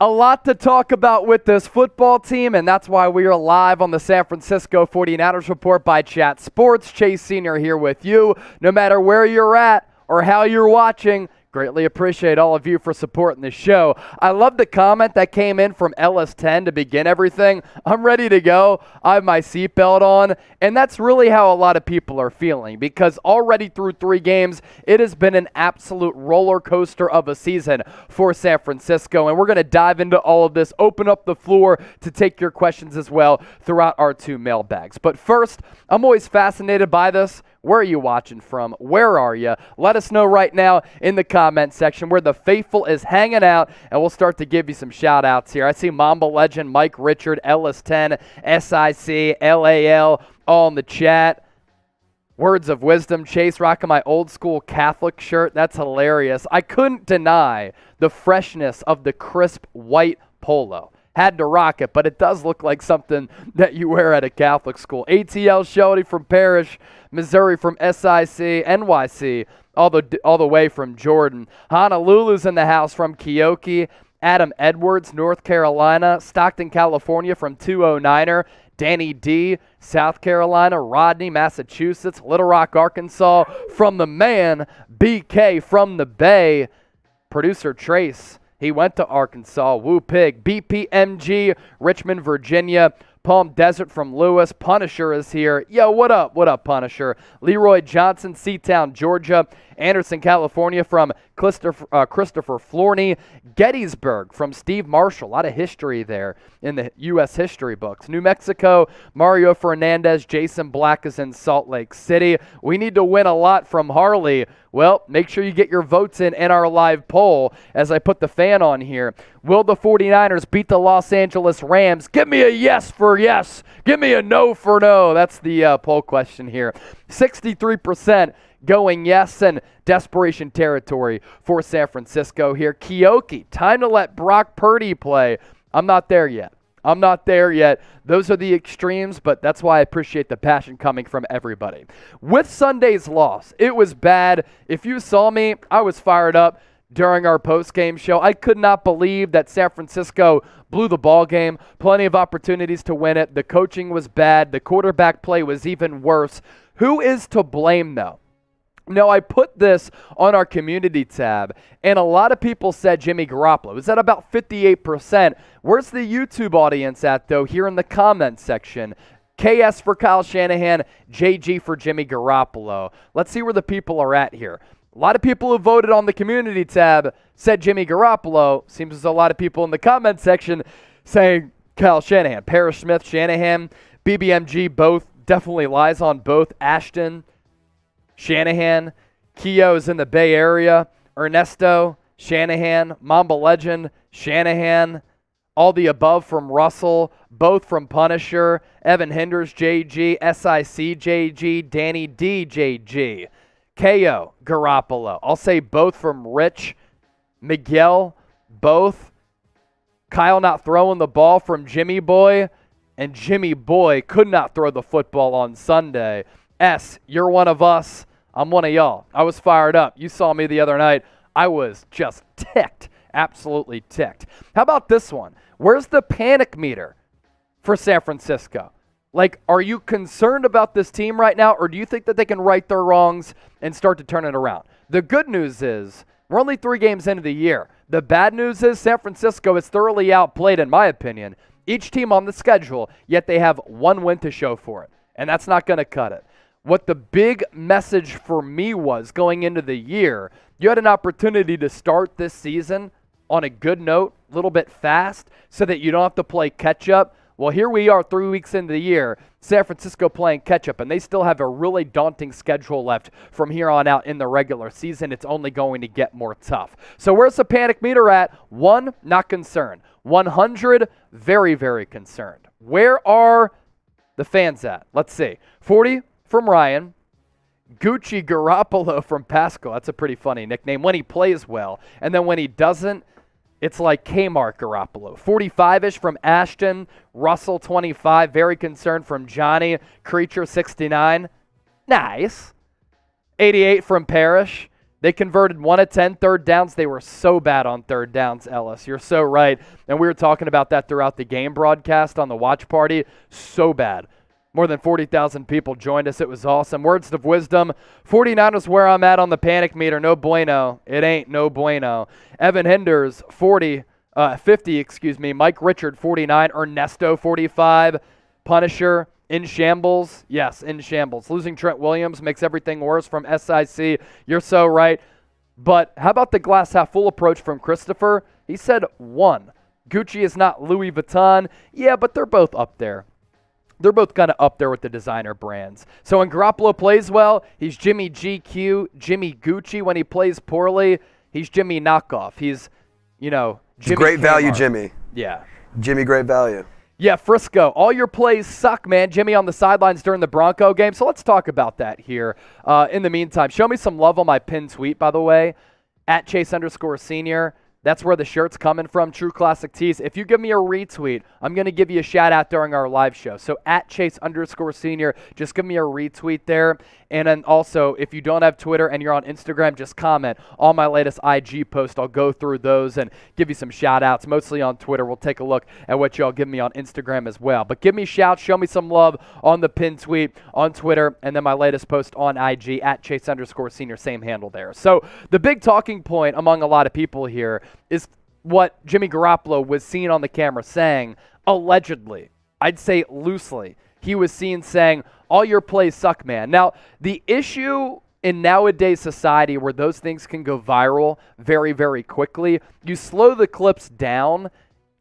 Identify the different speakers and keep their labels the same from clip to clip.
Speaker 1: A lot to talk about with this football team, and that's why we are live on the San Francisco 49ers Report by Chat Sports. Chase Sr. here with you. No matter where you're at or how you're watching, greatly appreciate all of you for supporting the show. I love the comment that came in from LS10 to begin everything. I'm ready to go. I have my seatbelt on, and that's really how a lot of people are feeling because already through 3 games, it has been an absolute roller coaster of a season for San Francisco, and we're going to dive into all of this, open up the floor to take your questions as well throughout our 2 mailbags. But first, I'm always fascinated by this. Where are you watching from? Where are you? Let us know right now in the comment section where the faithful is hanging out, and we'll start to give you some shout-outs here. I see Mamba Legend, Mike Richard, LS10, SIC, LAL, all in the chat. Words of wisdom, Chase rocking my old school Catholic shirt. That's hilarious. I couldn't deny the freshness of the crisp white polo. Had to rock it, but it does look like something that you wear at a Catholic school. ATL Shelty from Parrish, Missouri from SIC, NYC, all the way from Jordan. Honolulu's in the house from Keoki. Adam Edwards, North Carolina. Stockton, California from 209er. Danny D, South Carolina. Rodney, Massachusetts. Little Rock, Arkansas from the man. BK from the Bay. Producer Trace. He went to Arkansas. Woo Pig. BPMG, Richmond, Virginia. Palm Desert from Lewis. Punisher is here. Yo, what up? What up, Punisher? Leroy Johnson, Seatown, Georgia. Anderson, California from Christopher Florney. Gettysburg from Steve Marshall. A lot of history there in the U.S. history books. New Mexico, Mario Fernandez. Jason Black is in Salt Lake City. We need to win a lot from Harley. Well, make sure you get your votes in our live poll as I put the fan on here. Will the 49ers beat the Los Angeles Rams? Give me a yes for yes. Give me a no for no. That's the poll question here. 63% going yes, and desperation territory for San Francisco here. Keoki, time to let Brock Purdy play. I'm not there yet. Those are the extremes, but that's why I appreciate the passion coming from everybody. With Sunday's loss, it was bad. If you saw me, I was fired up during our post-game show. I could not believe that San Francisco blew the ball game. Plenty of opportunities to win it. The coaching was bad. The quarterback play was even worse. Who is to blame, though? Now, I put this on our community tab, and a lot of people said Jimmy Garoppolo. It was at about 58%. Where's the YouTube audience at, though, here in the comments section? KS for Kyle Shanahan, JG for Jimmy Garoppolo. Let's see where the people are at here. A lot of people who voted on the community tab said Jimmy Garoppolo. Seems as though a lot of people in the comments section saying Kyle Shanahan. Parrish Smith, Shanahan, BBMG, both definitely lies on both. Ashton, Shanahan. Keo is in the Bay Area. Ernesto, Shanahan. Mamba Legend, Shanahan. All the above from Russell, both from Punisher. Evan Hinders, JG. SIC, JG. Danny D, JG. KO, Garoppolo. I'll say both from Rich. Miguel, both. Kyle not throwing the ball from Jimmy Boy. And Jimmy Boy could not throw the football on Sunday. S, you're one of us. I'm one of y'all. I was fired up. You saw me the other night. I was just ticked. Absolutely ticked. How about this one? Where's the panic meter for San Francisco? Like, are you concerned about this team right now, or do you think that they can right their wrongs and start to turn it around? The good news is we're only 3 games into the year. The bad news is San Francisco is thoroughly outplayed, in my opinion. Each team on the schedule, yet they have 1 win to show for it, and that's not going to cut it. What the big message for me was going into the year, you had an opportunity to start this season on a good note, a little bit fast, so that you don't have to play catch-up. Well, here we are 3 weeks into the year, San Francisco playing catch-up, and they still have a really daunting schedule left from here on out in the regular season. It's only going to get more tough. So where's the panic meter at? 1, not concerned. 100, very, very concerned. Where are the fans at? Let's see. 40 from Ryan. Gucci Garoppolo from Pascal. That's a pretty funny nickname when he plays well. And then when he doesn't, it's like Kmart Garoppolo. 45-ish from Ashton. Russell, 25. Very concerned from Johnny. Creature, 69. Nice. 88 from Parrish. They converted 1 of 10 third downs. They were so bad on third downs, Ellis. You're so right. And we were talking about that throughout the game broadcast on the watch party. So bad. More than 40,000 people joined us. It was awesome. Words of wisdom. 49ers where I'm at on the panic meter. No bueno. It ain't no bueno. Evan Hinders, 50, Mike Richard, 49. Ernesto, 45. Punisher, in shambles. Yes, in shambles. Losing Trent Williams makes everything worse from SIC. You're so right. But how about the glass half full approach from Christopher? He said 1. Gucci is not Louis Vuitton. Yeah, but they're both up there. They're both kind of up there with the designer brands. So when Garoppolo plays well, he's Jimmy GQ, Jimmy Gucci. When he plays poorly, he's Jimmy knockoff. He's, Jimmy
Speaker 2: great
Speaker 1: Kmart.
Speaker 2: Value Jimmy.
Speaker 1: Yeah.
Speaker 2: Jimmy great value.
Speaker 1: Yeah, Frisco, all your plays suck, man. Jimmy on the sidelines during the Bronco game. So let's talk about that here. In the meantime, show me some love on my pinned tweet, by the way, at Chase_senior. That's where the shirt's coming from, True Classic Tees. If you give me a retweet, I'm going to give you a shout-out during our live show. So at Chase_senior, just give me a retweet there. And then also, if you don't have Twitter and you're on Instagram, just comment on my latest IG post. I'll go through those and give you some shout-outs, mostly on Twitter. We'll take a look at what y'all give me on Instagram as well. But give me shouts, show me some love on the pinned tweet on Twitter, and then my latest post on IG at Chase_senior, same handle there. So the big talking point among a lot of people here is what Jimmy Garoppolo was seen on the camera saying, allegedly. I'd say loosely. He was seen saying, all your plays suck, man. Now, the issue in nowadays society where those things can go viral very, very quickly, you slow the clips down,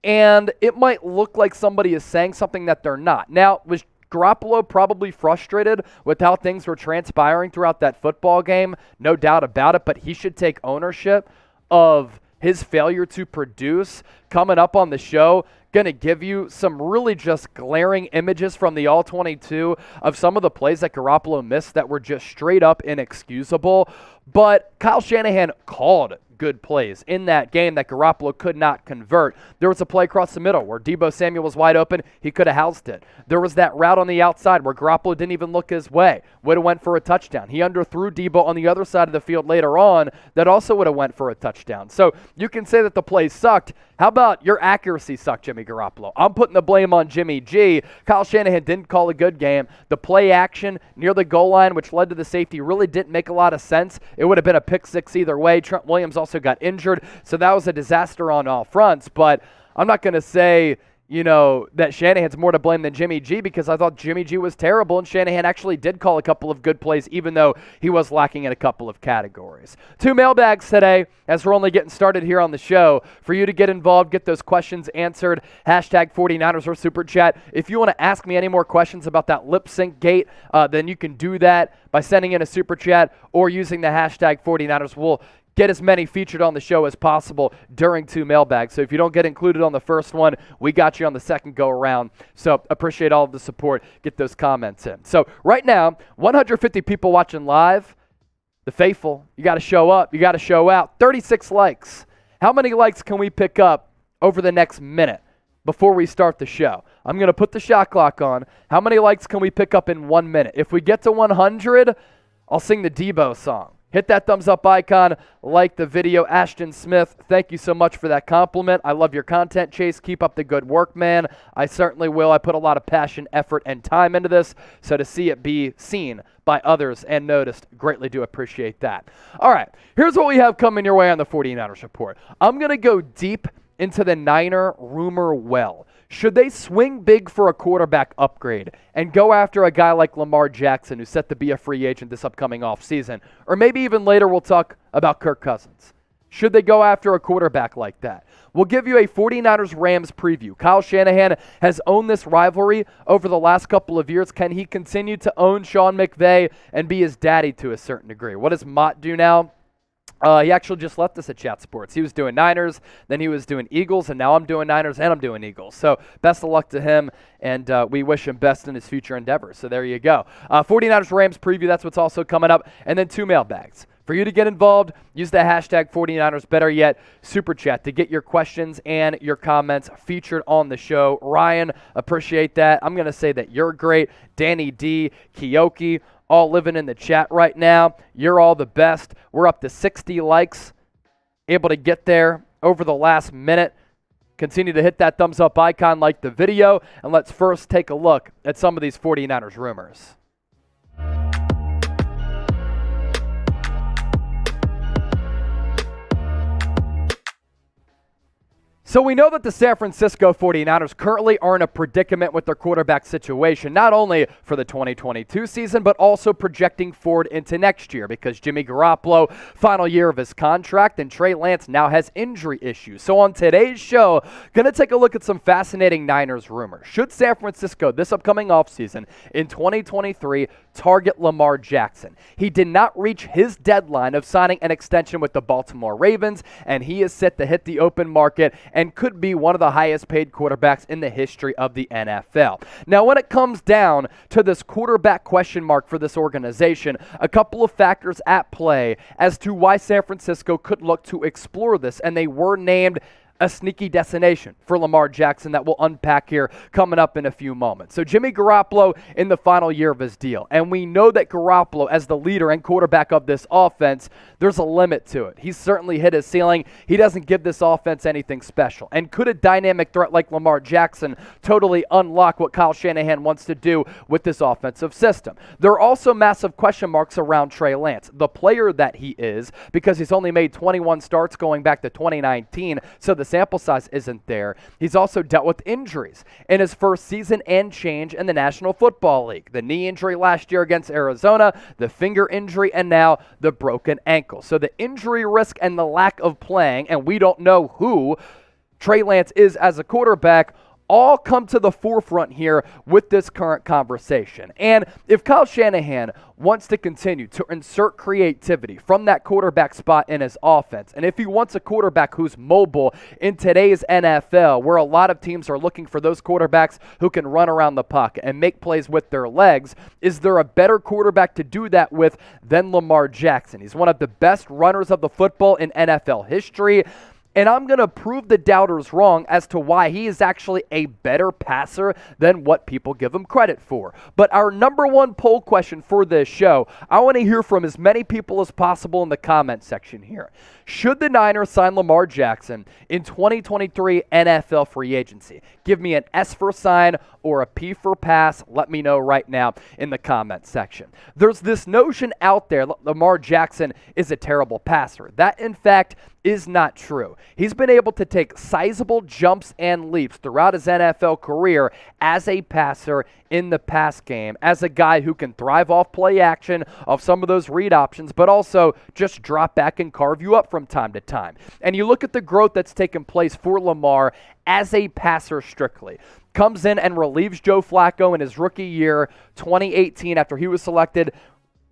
Speaker 1: and it might look like somebody is saying something that they're not. Now, was Garoppolo probably frustrated with how things were transpiring throughout that football game? No doubt about it, but he should take ownership of his failure to produce. Coming up on the show, going to give you some really just glaring images from the All-22 of some of the plays that Garoppolo missed that were just straight up inexcusable. But Kyle Shanahan called good plays in that game that Garoppolo could not convert. There was a play across the middle where Deebo Samuel was wide open. He could have housed it. There was that route on the outside where Garoppolo didn't even look his way. Would have went for a touchdown. He underthrew Deebo on the other side of the field later on. That also would have went for a touchdown. So you can say that the play sucked. How about your accuracy sucked, Jimmy Garoppolo? I'm putting the blame on Jimmy G. Kyle Shanahan didn't call a good game. The play action near the goal line, which led to the safety, really didn't make a lot of sense. It would have been a pick six either way. Trent Williams also got injured, so that was a disaster on all fronts. But I'm not going to say, that Shanahan's more to blame than Jimmy G, because I thought Jimmy G was terrible, and Shanahan actually did call a couple of good plays, even though he was lacking in a couple of categories. 2 mailbags today, as we're only getting started here on the show. For you to get involved, get those questions answered, hashtag 49ers or Super Chat. If you want to ask me any more questions about that lip sync gate, then you can do that by sending in a Super Chat or using the hashtag 49ers. We'll get as many featured on the show as possible during 2 mailbags. So if you don't get included on the first one, we got you on the second go around. So appreciate all of the support. Get those comments in. So right now, 150 people watching live. The faithful, you got to show up. You got to show out. 36 likes. How many likes can we pick up over the next minute before we start the show? I'm going to put the shot clock on. How many likes can we pick up in 1 minute? If we get to 100, I'll sing the Deebo song. Hit that thumbs up icon, like the video. Ashton Smith, thank you so much for that compliment. I love your content, Chase. Keep up the good work, man. I certainly will. I put a lot of passion, effort, and time into this, so to see it be seen by others and noticed, greatly do appreciate that. All right, here's what we have coming your way on the 49ers Report. I'm going to go deep into the Niner rumor well. Should they swing big for a quarterback upgrade and go after a guy like Lamar Jackson, who's set to be a free agent this upcoming offseason? Or maybe even later we'll talk about Kirk Cousins. Should they go after a quarterback like that? We'll give you a 49ers-Rams preview. Kyle Shanahan has owned this rivalry over the last couple of years. Can he continue to own Sean McVay and be his daddy to a certain degree? What does Mott do now? He actually just left us at Chat Sports. He was doing Niners, then he was doing Eagles, and now I'm doing Niners and I'm doing Eagles. So best of luck to him, and we wish him best in his future endeavors. So there you go. 49ers-Rams preview, that's what's also coming up. And then 2 mailbags. For you to get involved, use the hashtag 49ers, better yet, Super Chat, to get your questions and your comments featured on the show. Ryan, appreciate that. I'm going to say that you're great. Danny D, Kiyoki, all living in the chat right now. You're all the best. We're up to 60 likes, able to get there over the last minute. Continue to hit that thumbs up icon, like the video, and let's first take a look at some of these 49ers rumors. So we know that the San Francisco 49ers currently are in a predicament with their quarterback situation, not only for the 2022 season, but also projecting forward into next year because Jimmy Garoppolo, final year of his contract, and Trey Lance now has injury issues. So on today's show, going to take a look at some fascinating Niners rumors. Should San Francisco this upcoming offseason in 2023 target Lamar Jackson? He did not reach his deadline of signing an extension with the Baltimore Ravens, and he is set to hit the open market and could be one of the highest paid quarterbacks in the history of the NFL. Now, when it comes down to this quarterback question mark for this organization, a couple of factors at play as to why San Francisco could look to explore this, and they were named a sneaky destination for Lamar Jackson that we'll unpack here coming up in a few moments. So Jimmy Garoppolo in the final year of his deal. And we know that Garoppolo, as the leader and quarterback of this offense, there's a limit to it. He's certainly hit his ceiling. He doesn't give this offense anything special. And could a dynamic threat like Lamar Jackson totally unlock what Kyle Shanahan wants to do with this offensive system? There are also massive question marks around Trey Lance, the player that he is, because he's only made 21 starts going back to 2019, so the sample size isn't there. He's also dealt with injuries in his first season and change in the National Football League. The knee injury last year against Arizona, the finger injury, and now the broken ankle. So the injury risk and the lack of playing, and we don't know who Trey Lance is as a quarterback, all come to the forefront here with this current conversation. And if Kyle Shanahan wants to continue to insert creativity from that quarterback spot in his offense, and if he wants a quarterback who's mobile in today's NFL, where a lot of teams are looking for those quarterbacks who can run around the puck and make plays with their legs, is there a better quarterback to do that with than Lamar Jackson? He's one of the best runners of the football in NFL history. And I'm going to prove the doubters wrong as to why he is actually a better passer than what people give him credit for. But our number one poll question for this show, I want to hear from as many people as possible in the comment section here. Should the Niners sign Lamar Jackson in 2023 NFL free agency? Give me an S for sign or a P for pass. Let me know right now in the comment section. There's this notion out there Lamar Jackson is a terrible passer. That, in fact, is not true. He's been able to take sizable jumps and leaps throughout his NFL career as a passer in the pass game, as a guy who can thrive off play action, of some of those read options, but also just drop back and carve you up from time to time. And you look at the growth that's taken place for Lamar as a passer strictly. Comes in and relieves Joe Flacco in his rookie year, 2018, after he was selected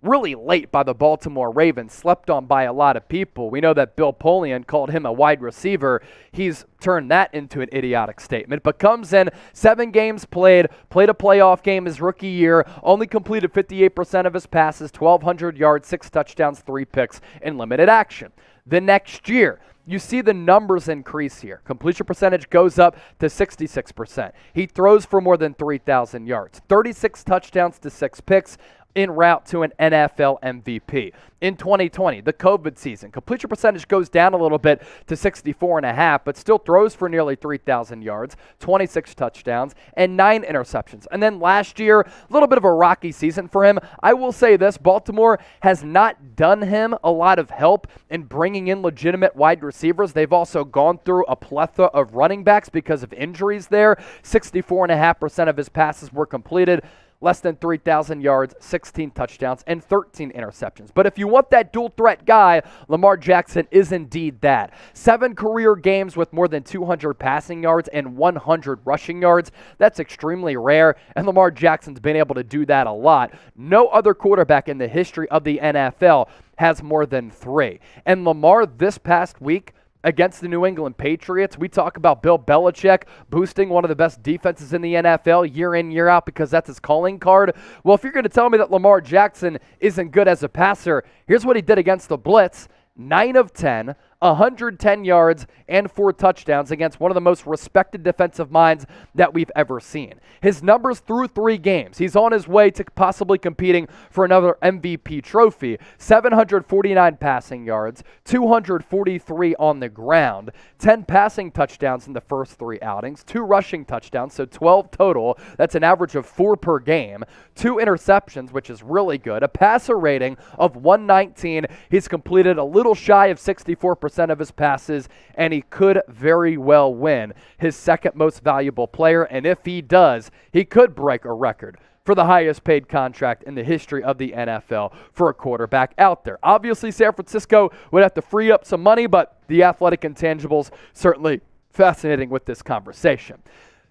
Speaker 1: really late by the Baltimore Ravens, slept on by a lot of people. We know that Bill Polian called him a wide receiver. He's turned that into an idiotic statement, but comes in, 7 games played a playoff game his rookie year, only completed 58% of his passes, 1,200 yards, 6 touchdowns, 3 picks in limited action. The next year, you see the numbers increase here. Completion percentage goes up to 66%. He throws for more than 3,000 yards, 36 touchdowns to 6 picks, en route to an NFL MVP. In 2020, the COVID season, completion percentage goes down a little bit to 64.5%, but still throws for nearly 3,000 yards, 26 touchdowns, and 9 interceptions. And then last year, a little bit of a rocky season for him. I will say this, Baltimore has not done him a lot of help in bringing in legitimate wide receivers. They've also gone through a plethora of running backs because of injuries there. 64.5% of his passes were completed, less than 3,000 yards, 16 touchdowns, and 13 interceptions. But if you want that dual threat guy, Lamar Jackson is indeed that. 7 career games with more than 200 passing yards and 100 rushing yards. That's extremely rare, and Lamar Jackson's been able to do that a lot. No other quarterback in the history of the NFL has more than 3. And Lamar this past week against the New England Patriots. We talk about Bill Belichick boosting one of the best defenses in the NFL year in, year out because that's his calling card. Well, if you're going to tell me that Lamar Jackson isn't good as a passer, here's what he did against the blitz. 9 of 10, 110 yards, and 4 touchdowns against one of the most respected defensive minds that we've ever seen. His numbers through 3 games. He's on his way to possibly competing for another MVP trophy. 749 passing yards, 243 on the ground, 10 passing touchdowns in the first 3 outings, 2 rushing touchdowns, so 12 total. That's an average of 4 per game. 2 interceptions, which is really good. A passer rating of 119. He's completed a little shy of 64% of his passes, and he could very well win his second most valuable player. And if he does, he could break a record for the highest paid contract in the history of the NFL for a quarterback out there. Obviously, San Francisco would have to free up some money, but the athletic intangibles certainly fascinating with this conversation.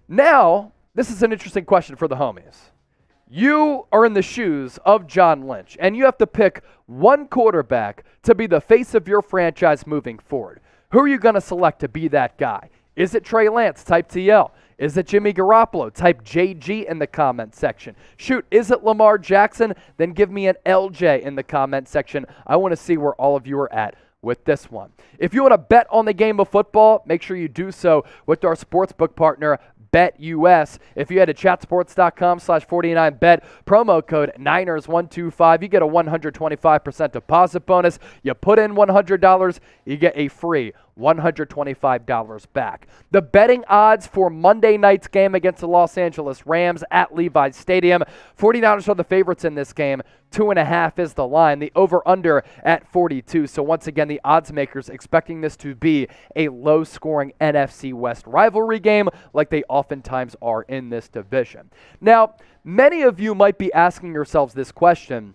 Speaker 1: Now, this is an interesting question for the homies. You are in the shoes of John Lynch, and you have to pick one quarterback to be the face of your franchise moving forward. Who are you going to select to be that guy? Is it Trey Lance? Type TL. Is it Jimmy Garoppolo? Type JG in the comment section. Shoot, is it Lamar Jackson? Then give me an LJ in the comment section. I want to see where all of you are at with this one. If you want to bet on the game of football, make sure you do so with our sportsbook partner, BetUS. If you head to chatsports.com/49bet, promo code Niners125, you get a 125% deposit bonus. You put in $100, you get a free $125 back. The betting odds for Monday night's game against the Los Angeles Rams at Levi's Stadium. 49ers are the favorites in this game. 2.5 is the line. The over-under at 42. So once again, the odds makers expecting this to be a low-scoring NFC West rivalry game like they oftentimes are in this division. Now, many of you might be asking yourselves this question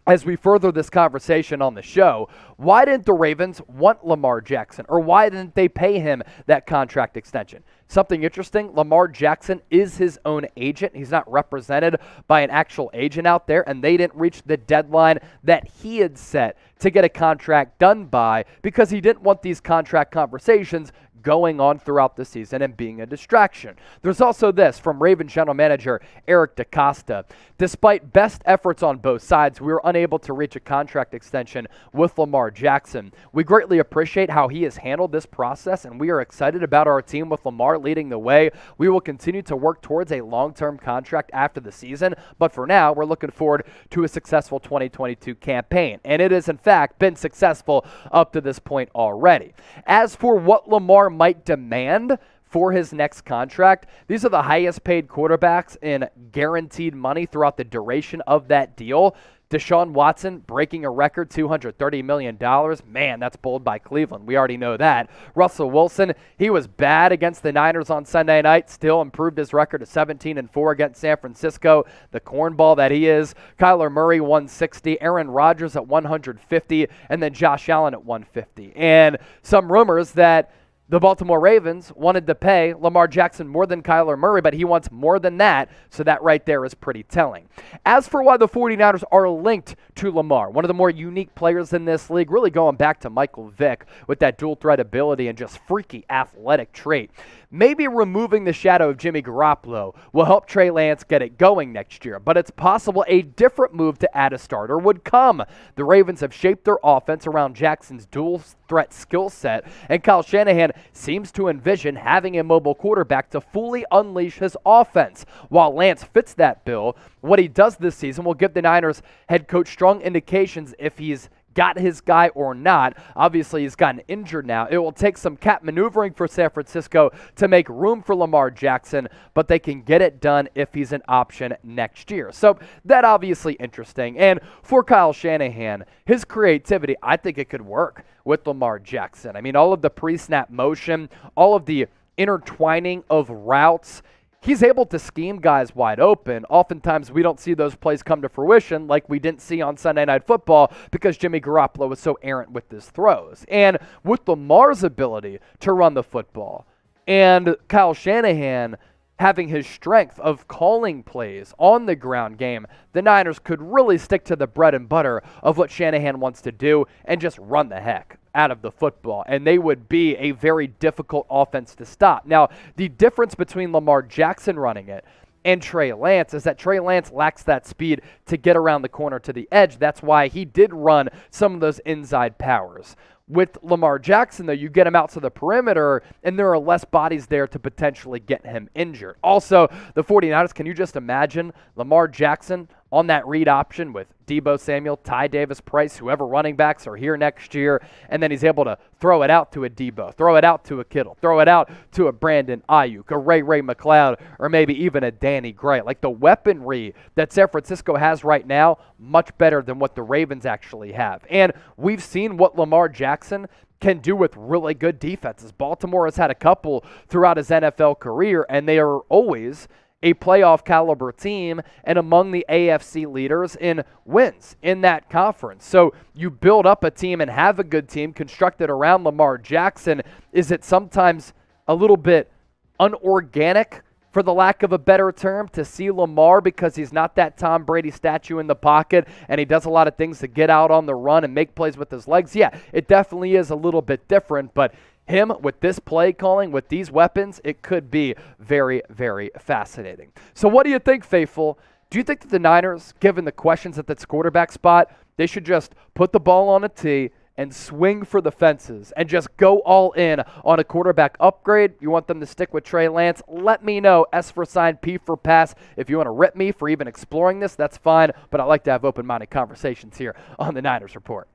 Speaker 1: as we further this conversation on the show. Why didn't the Ravens want Lamar Jackson, or why didn't they pay him that contract extension? Something interesting, Lamar Jackson is his own agent. He's not represented by an actual agent out there, and they didn't reach the deadline that he had set to get a contract done by because he didn't want these contract conversations going on throughout the season and being a distraction. There's also this from Ravens general manager Eric DeCosta. Despite best efforts on both sides, we were unable to reach a contract extension with Lamar Jackson. We greatly appreciate how he has handled this process, and we are excited about our team with Lamar leading the way. We will continue to work towards a long-term contract after the season, but for now, we're looking forward to a successful 2022 campaign, and it has in fact been successful up to this point already. As for what Lamar might demand for his next contract, these are the highest paid quarterbacks in guaranteed money throughout the duration of that deal. Deshaun Watson breaking a record $230 million. Man, that's bold by Cleveland. We already know that. Russell Wilson, he was bad against the Niners on Sunday night, still improved his record to 17-4 against San Francisco, the cornball that he is. Kyler Murray, 160. Aaron Rodgers at 150. And then Josh Allen at 150. And some rumors that the Baltimore Ravens wanted to pay Lamar Jackson more than Kyler Murray, but he wants more than that, so that right there is pretty telling. As for why the 49ers are linked to Lamar, one of the more unique players in this league, really going back to Michael Vick with that dual threat ability and just freaky athletic trait. Maybe removing the shadow of Jimmy Garoppolo will help Trey Lance get it going next year, but it's possible a different move to add a starter would come. The Ravens have shaped their offense around Jackson's dual threat skill set, and Kyle Shanahan seems to envision having a mobile quarterback to fully unleash his offense. While Lance fits that bill, what he does this season will give the Niners head coach strong indications if he's got his guy or not. Obviously, he's gotten injured now. It will take some cap maneuvering for San Francisco to make room for Lamar Jackson, but they can get it done if he's an option next year. So that obviously interesting. And for Kyle Shanahan, his creativity, I think it could work with Lamar Jackson. I mean, all of the pre-snap motion, all of the intertwining of routes, he's able to scheme guys wide open. Oftentimes, we don't see those plays come to fruition like we didn't see on Sunday Night Football because Jimmy Garoppolo was so errant with his throws. And with Lamar's ability to run the football and Kyle Shanahan having his strength of calling plays on the ground game, the Niners could really stick to the bread and butter of what Shanahan wants to do and just run the heck out of the football, and they would be a very difficult offense to stop. Now, the difference between Lamar Jackson running it and Trey Lance is that Trey Lance lacks that speed to get around the corner to the edge. That's why he did run some of those inside powers. With Lamar Jackson, though, you get him out to the perimeter, and there are less bodies there to potentially get him injured. Also, the 49ers, can you just imagine Lamar Jackson on that read option with Deebo Samuel, Ty Davis-Price, whoever running backs are here next year, and then he's able to throw it out to a Deebo, throw it out to a Kittle, throw it out to a Brandon Ayuk, a Ray McLeod, or maybe even a Danny Gray. Like the weaponry that San Francisco has right now, much better than what the Ravens actually have. And we've seen what Lamar Jackson can do with really good defenses. Baltimore has had a couple throughout his NFL career, and they are always a playoff caliber team and among the AFC leaders in wins in that conference. So you build up a team and have a good team constructed around Lamar Jackson. Is it sometimes a little bit unorganic, for the lack of a better term, to see Lamar because he's not that Tom Brady statue in the pocket and he does a lot of things to get out on the run and make plays with his legs? Yeah, it definitely is a little bit different, but him with this play calling, with these weapons, it could be very, very fascinating. So what do you think, faithful? Do you think that the Niners, given the questions at this quarterback spot, they should just put the ball on a tee and swing for the fences and just go all in on a quarterback upgrade? You want them to stick with Trey Lance? Let me know. S for sign, P for pass. If you want to rip me for even exploring this, that's fine, but I like to have open-minded conversations here on the Niners Report.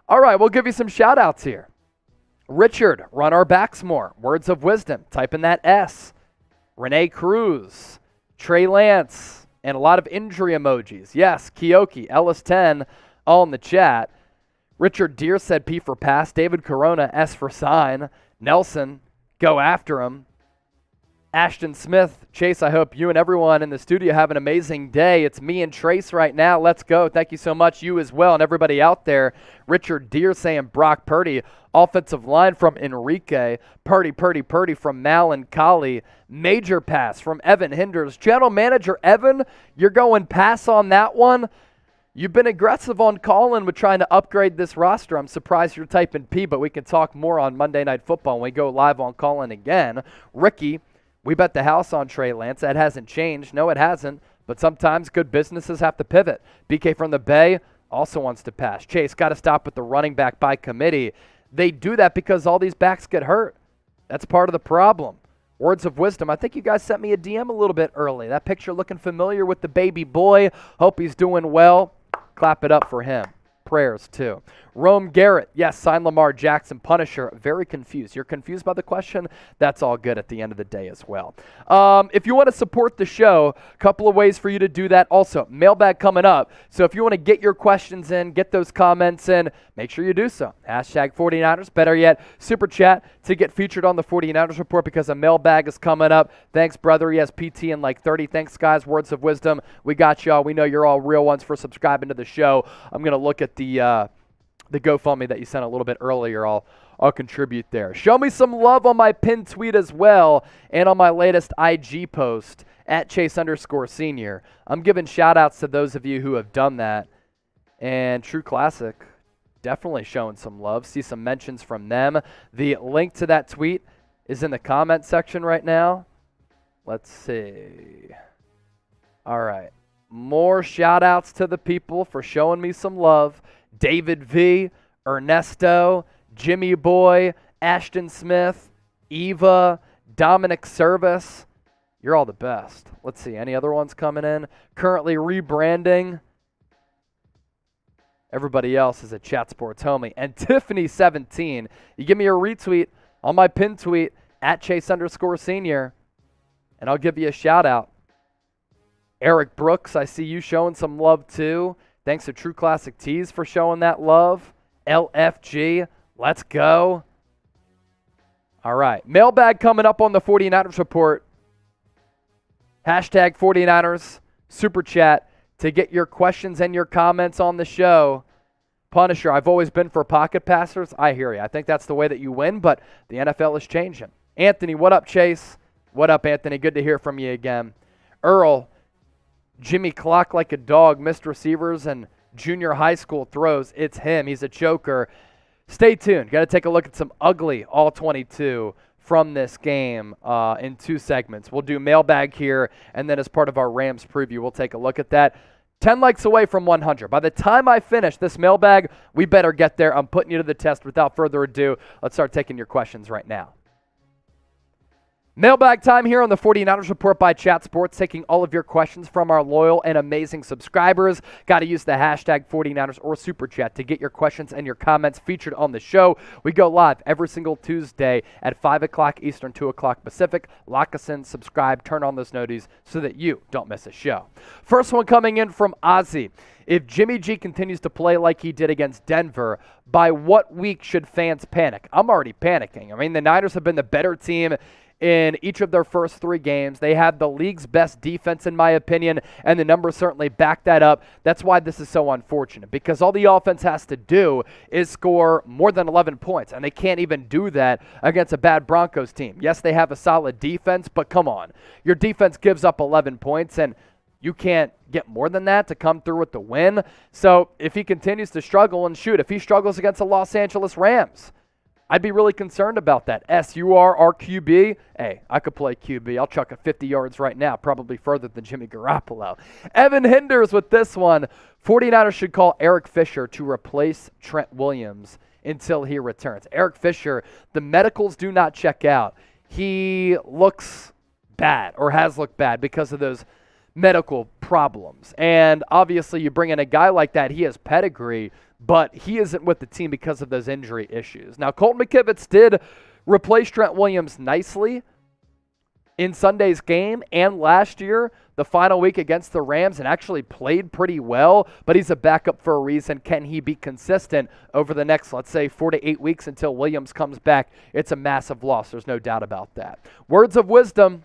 Speaker 1: All right, we'll give you some shout-outs here. Richard, run our backs more. Words of wisdom, type in that S. Renee Cruz, Trey Lance, and a lot of injury emojis. Yes, Kioki, Ellis10, all in the chat. Richard Deere said P for pass. David Corona, S for sign. Nelson, go after him. Ashton Smith, Chase, I hope you and everyone in the studio have an amazing day. It's me and Trace right now. Let's go. Thank you so much. You as well and everybody out there. Richard Deere saying Brock Purdy. Offensive line from Enrique. Purdy from Malin Kali. Major pass from Evan Hinders. General Manager Evan, you're going pass on that one. You've been aggressive on Colin with trying to upgrade this roster. I'm surprised you're typing P, but we can talk more on Monday Night Football when we go live on Colin again. Ricky, we bet the house on Trey Lance. That hasn't changed. No, it hasn't. But sometimes good businesses have to pivot. BK from the Bay also wants to pass. Chase, got to stop with the running back by committee. They do that because all these backs get hurt. That's part of the problem. Words of wisdom. I think you guys sent me a DM a little bit early. That picture looking familiar with the baby boy. Hope he's doing well. Clap it up for him. Prayers, too. Rome Garrett, yes, sign Lamar Jackson. Punisher, very confused. You're confused by the question? That's all good at the end of the day as well. If you want to support the show, a couple of ways for you to do that. Also, mailbag coming up. So if you want to get your questions in, get those comments in, make sure you do so. Hashtag 49ers, better yet, super chat to get featured on the 49ers Report because a mailbag is coming up. Thanks, brother. Yes, PT in like 30. Thanks, guys. Words of wisdom. We got y'all. We know you're all real ones for subscribing to the show. I'm going to look at the GoFundMe that you sent a little bit earlier. I'll contribute there. Show me some love on my pinned tweet as well and on my latest IG post at Chase_Senior. I'm giving shout outs to those of you who have done that. And True Classic, definitely showing some love. See some mentions from them. The link to that tweet is in the comment section right now. Let's see. All right. More shout outs to the people for showing me some love. David V, Ernesto, Jimmy Boy, Ashton Smith, Eva, Dominic Service. You're all the best. Let's see, any other ones coming in? Currently rebranding. Everybody else is a Chat Sports homie. And Tiffany17, you give me a retweet on my pin tweet at Chase_Senior, and I'll give you a shout out. Eric Brooks, I see you showing some love too. Thanks to True Classic Tees for showing that love. LFG, let's go. All right, mailbag coming up on the 49ers Report. Hashtag 49ers, super chat to get your questions and your comments on the show. Punisher, I've always been for pocket passers. I hear you. I think that's the way that you win, but the NFL is changing. Anthony, what up, Chase? What up, Anthony? Good to hear from you again. Earl, Jimmy clock like a dog, missed receivers and junior high school throws. It's him. He's a choker. Stay tuned. Got to take a look at some ugly all-22 from this game in 2 segments. We'll do mailbag here, and then as part of our Rams preview, we'll take a look at that. 10 likes away from 100. By the time I finish this mailbag, we better get there. I'm putting you to the test. Without further ado, let's start taking your questions right now. Mailbag time here on the 49ers Report by Chat Sports, taking all of your questions from our loyal and amazing subscribers. Got to use the hashtag 49ers or Super Chat to get your questions and your comments featured on the show. We go live every single Tuesday at 5 o'clock Eastern, 2 o'clock Pacific. Lock us in, subscribe, turn on those notifications so that you don't miss a show. First one coming in from Ozzy. If Jimmy G continues to play like he did against Denver, by what week should fans panic? I'm already panicking. I mean, the Niners have been the better team in each of their first 3 games. They have the league's best defense, in my opinion, and the numbers certainly back that up. That's why this is so unfortunate, because all the offense has to do is score more than 11 points, and they can't even do that against a bad Broncos team. Yes, they have a solid defense, but come on. Your defense gives up 11 points, and you can't get more than that to come through with the win. So if he continues to struggle, and shoot, if he struggles against the Los Angeles Rams, I'd be really concerned about that. SURRQB. Hey, I could play QB. I'll chuck it 50 yards right now, probably further than Jimmy Garoppolo. Evan Hinders with this one. 49ers should call Eric Fisher to replace Trent Williams until he returns. Eric Fisher, the medicals do not check out. He looks bad, or has looked bad, because of those medical problems. And obviously you bring in a guy like that, he has pedigree, but he isn't with the team because of those injury issues. Now, Colton McKivitz did replace Trent Williams nicely in Sunday's game and last year, the final week against the Rams, and actually played pretty well, but he's a backup for a reason. Can he be consistent over the next, let's say, 4 to 8 weeks until Williams comes back? It's a massive loss. There's no doubt about that. Words of wisdom,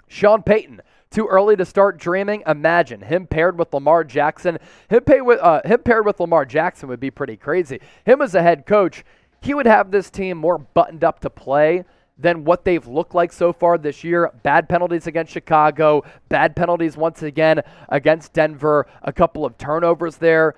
Speaker 1: Sean Payton. Too early to start dreaming? Imagine him paired with Lamar Jackson. Him paired with Lamar Jackson would be pretty crazy. Him as a head coach, he would have this team more buttoned up to play than what they've looked like so far this year. Bad penalties against Chicago, bad penalties once again against Denver, a couple of turnovers there.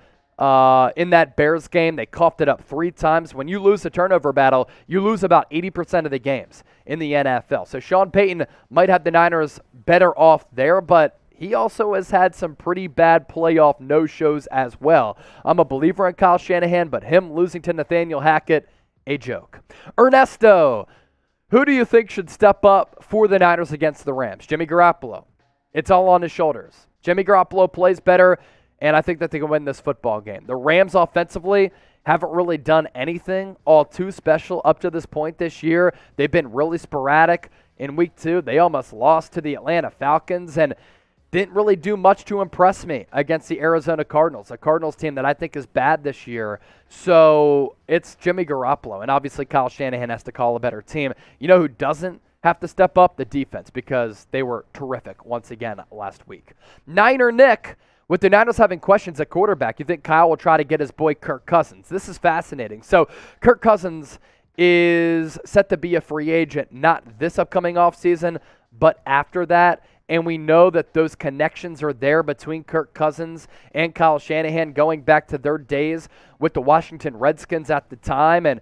Speaker 1: In that Bears game, they coughed it up 3 times. When you lose a turnover battle, you lose about 80% of the games in the NFL. So Sean Payton might have the Niners better off there, but he also has had some pretty bad playoff no-shows as well. I'm a believer in Kyle Shanahan, but him losing to Nathaniel Hackett, a joke. Ernesto, who do you think should step up for the Niners against the Rams? Jimmy Garoppolo. It's all on his shoulders. Jimmy Garoppolo plays better, and I think that they can win this football game. The Rams offensively haven't really done anything all too special up to this point this year. They've been really sporadic. In week 2, they almost lost to the Atlanta Falcons and didn't really do much to impress me against the Arizona Cardinals, a Cardinals team that I think is bad this year. So it's Jimmy Garoppolo, and obviously Kyle Shanahan has to call a better team. You know who doesn't have to step up? The defense, because they were terrific once again last week. Niner Nick, with the Niners having questions at quarterback, you think Kyle will try to get his boy Kirk Cousins? This is fascinating. So Kirk Cousins is set to be a free agent, not this upcoming offseason, but after that. And we know that those connections are there between Kirk Cousins and Kyle Shanahan going back to their days with the Washington Redskins at the time. And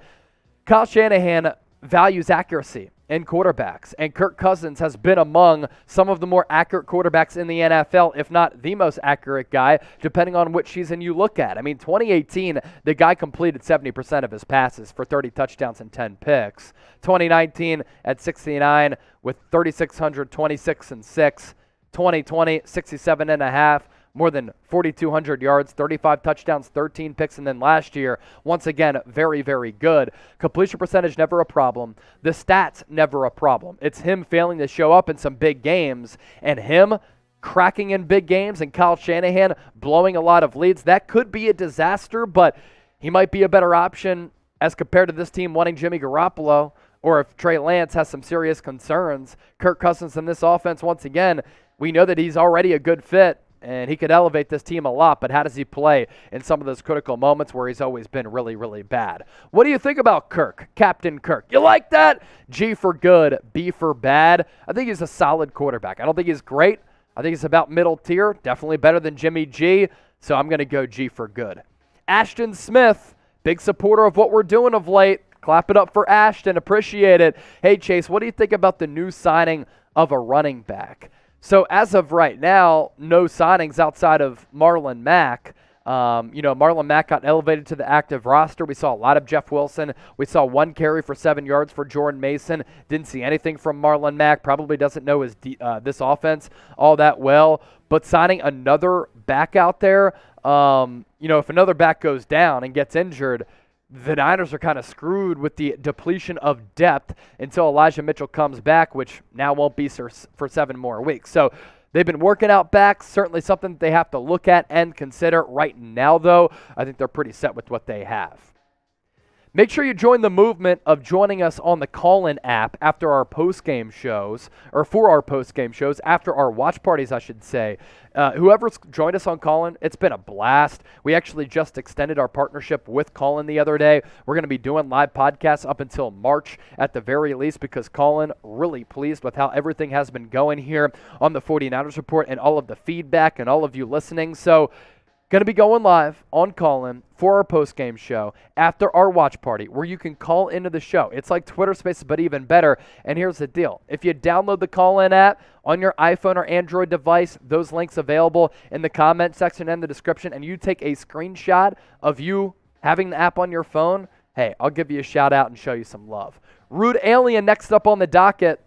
Speaker 1: Kyle Shanahan values accuracy in quarterbacks, and Kirk Cousins has been among some of the more accurate quarterbacks in the NFL, if not the most accurate guy, depending on which season you look at. I mean, 2018, the guy completed 70% of his passes for 30 touchdowns and 10 picks. 2019 at 69 with 3,626 and 6. 2020, 67.5. More than 4,200 yards, 35 touchdowns, 13 picks, and then last year, once again, very, very good. Completion percentage, never a problem. The stats, never a problem. It's him failing to show up in some big games, and him cracking in big games, and Kyle Shanahan blowing a lot of leads. That could be a disaster, but he might be a better option as compared to this team wanting Jimmy Garoppolo, or if Trey Lance has some serious concerns. Kirk Cousins in this offense, once again, we know that he's already a good fit and he could elevate this team a lot, but how does he play in some of those critical moments where he's always been really, really bad? What do you think about Kirk, Captain Kirk? You like that? G for good, B for bad. I think he's a solid quarterback. I don't think he's great. I think he's about middle tier, definitely better than Jimmy G, so I'm going to go G for good. Ashton Smith, big supporter of what we're doing of late. Clap it up for Ashton. Appreciate it. Hey, Chase, what do you think about the new signing of a running back? So as of right now, no signings outside of Marlon Mack. Marlon Mack got elevated to the active roster. We saw a lot of Jeff Wilson. We saw 1 carry for 7 yards for Jordan Mason. Didn't see anything from Marlon Mack. Probably doesn't know this offense all that well. But signing another back out there, if another back goes down and gets injured, the Niners are kind of screwed with the depletion of depth until Elijah Mitchell comes back, which now won't be for 7 more weeks. So they've been working out backs, certainly something that they have to look at and consider. Right now, though, I think they're pretty set with what they have. Make sure you join the movement of joining us on the Call-In app after our post-game shows, or for our post-game shows, after our watch parties, I should say. Whoever's joined us on Call-In, it's been a blast. We actually just extended our partnership with Call-In the other day. We're going to be doing live podcasts up until March at the very least because Call-In, really pleased with how everything has been going here on the 49ers Report and all of the feedback and all of you listening. So, going to be going live on Call-In for our post-game show after our watch party where you can call into the show. It's like Twitter Spaces, but even better. And here's the deal. If you download the Call-In app on your iPhone or Android device, those links available in the comment section and the description, and you take a screenshot of you having the app on your phone, hey, I'll give you a shout-out and show you some love. Rude Alien next up on the docket.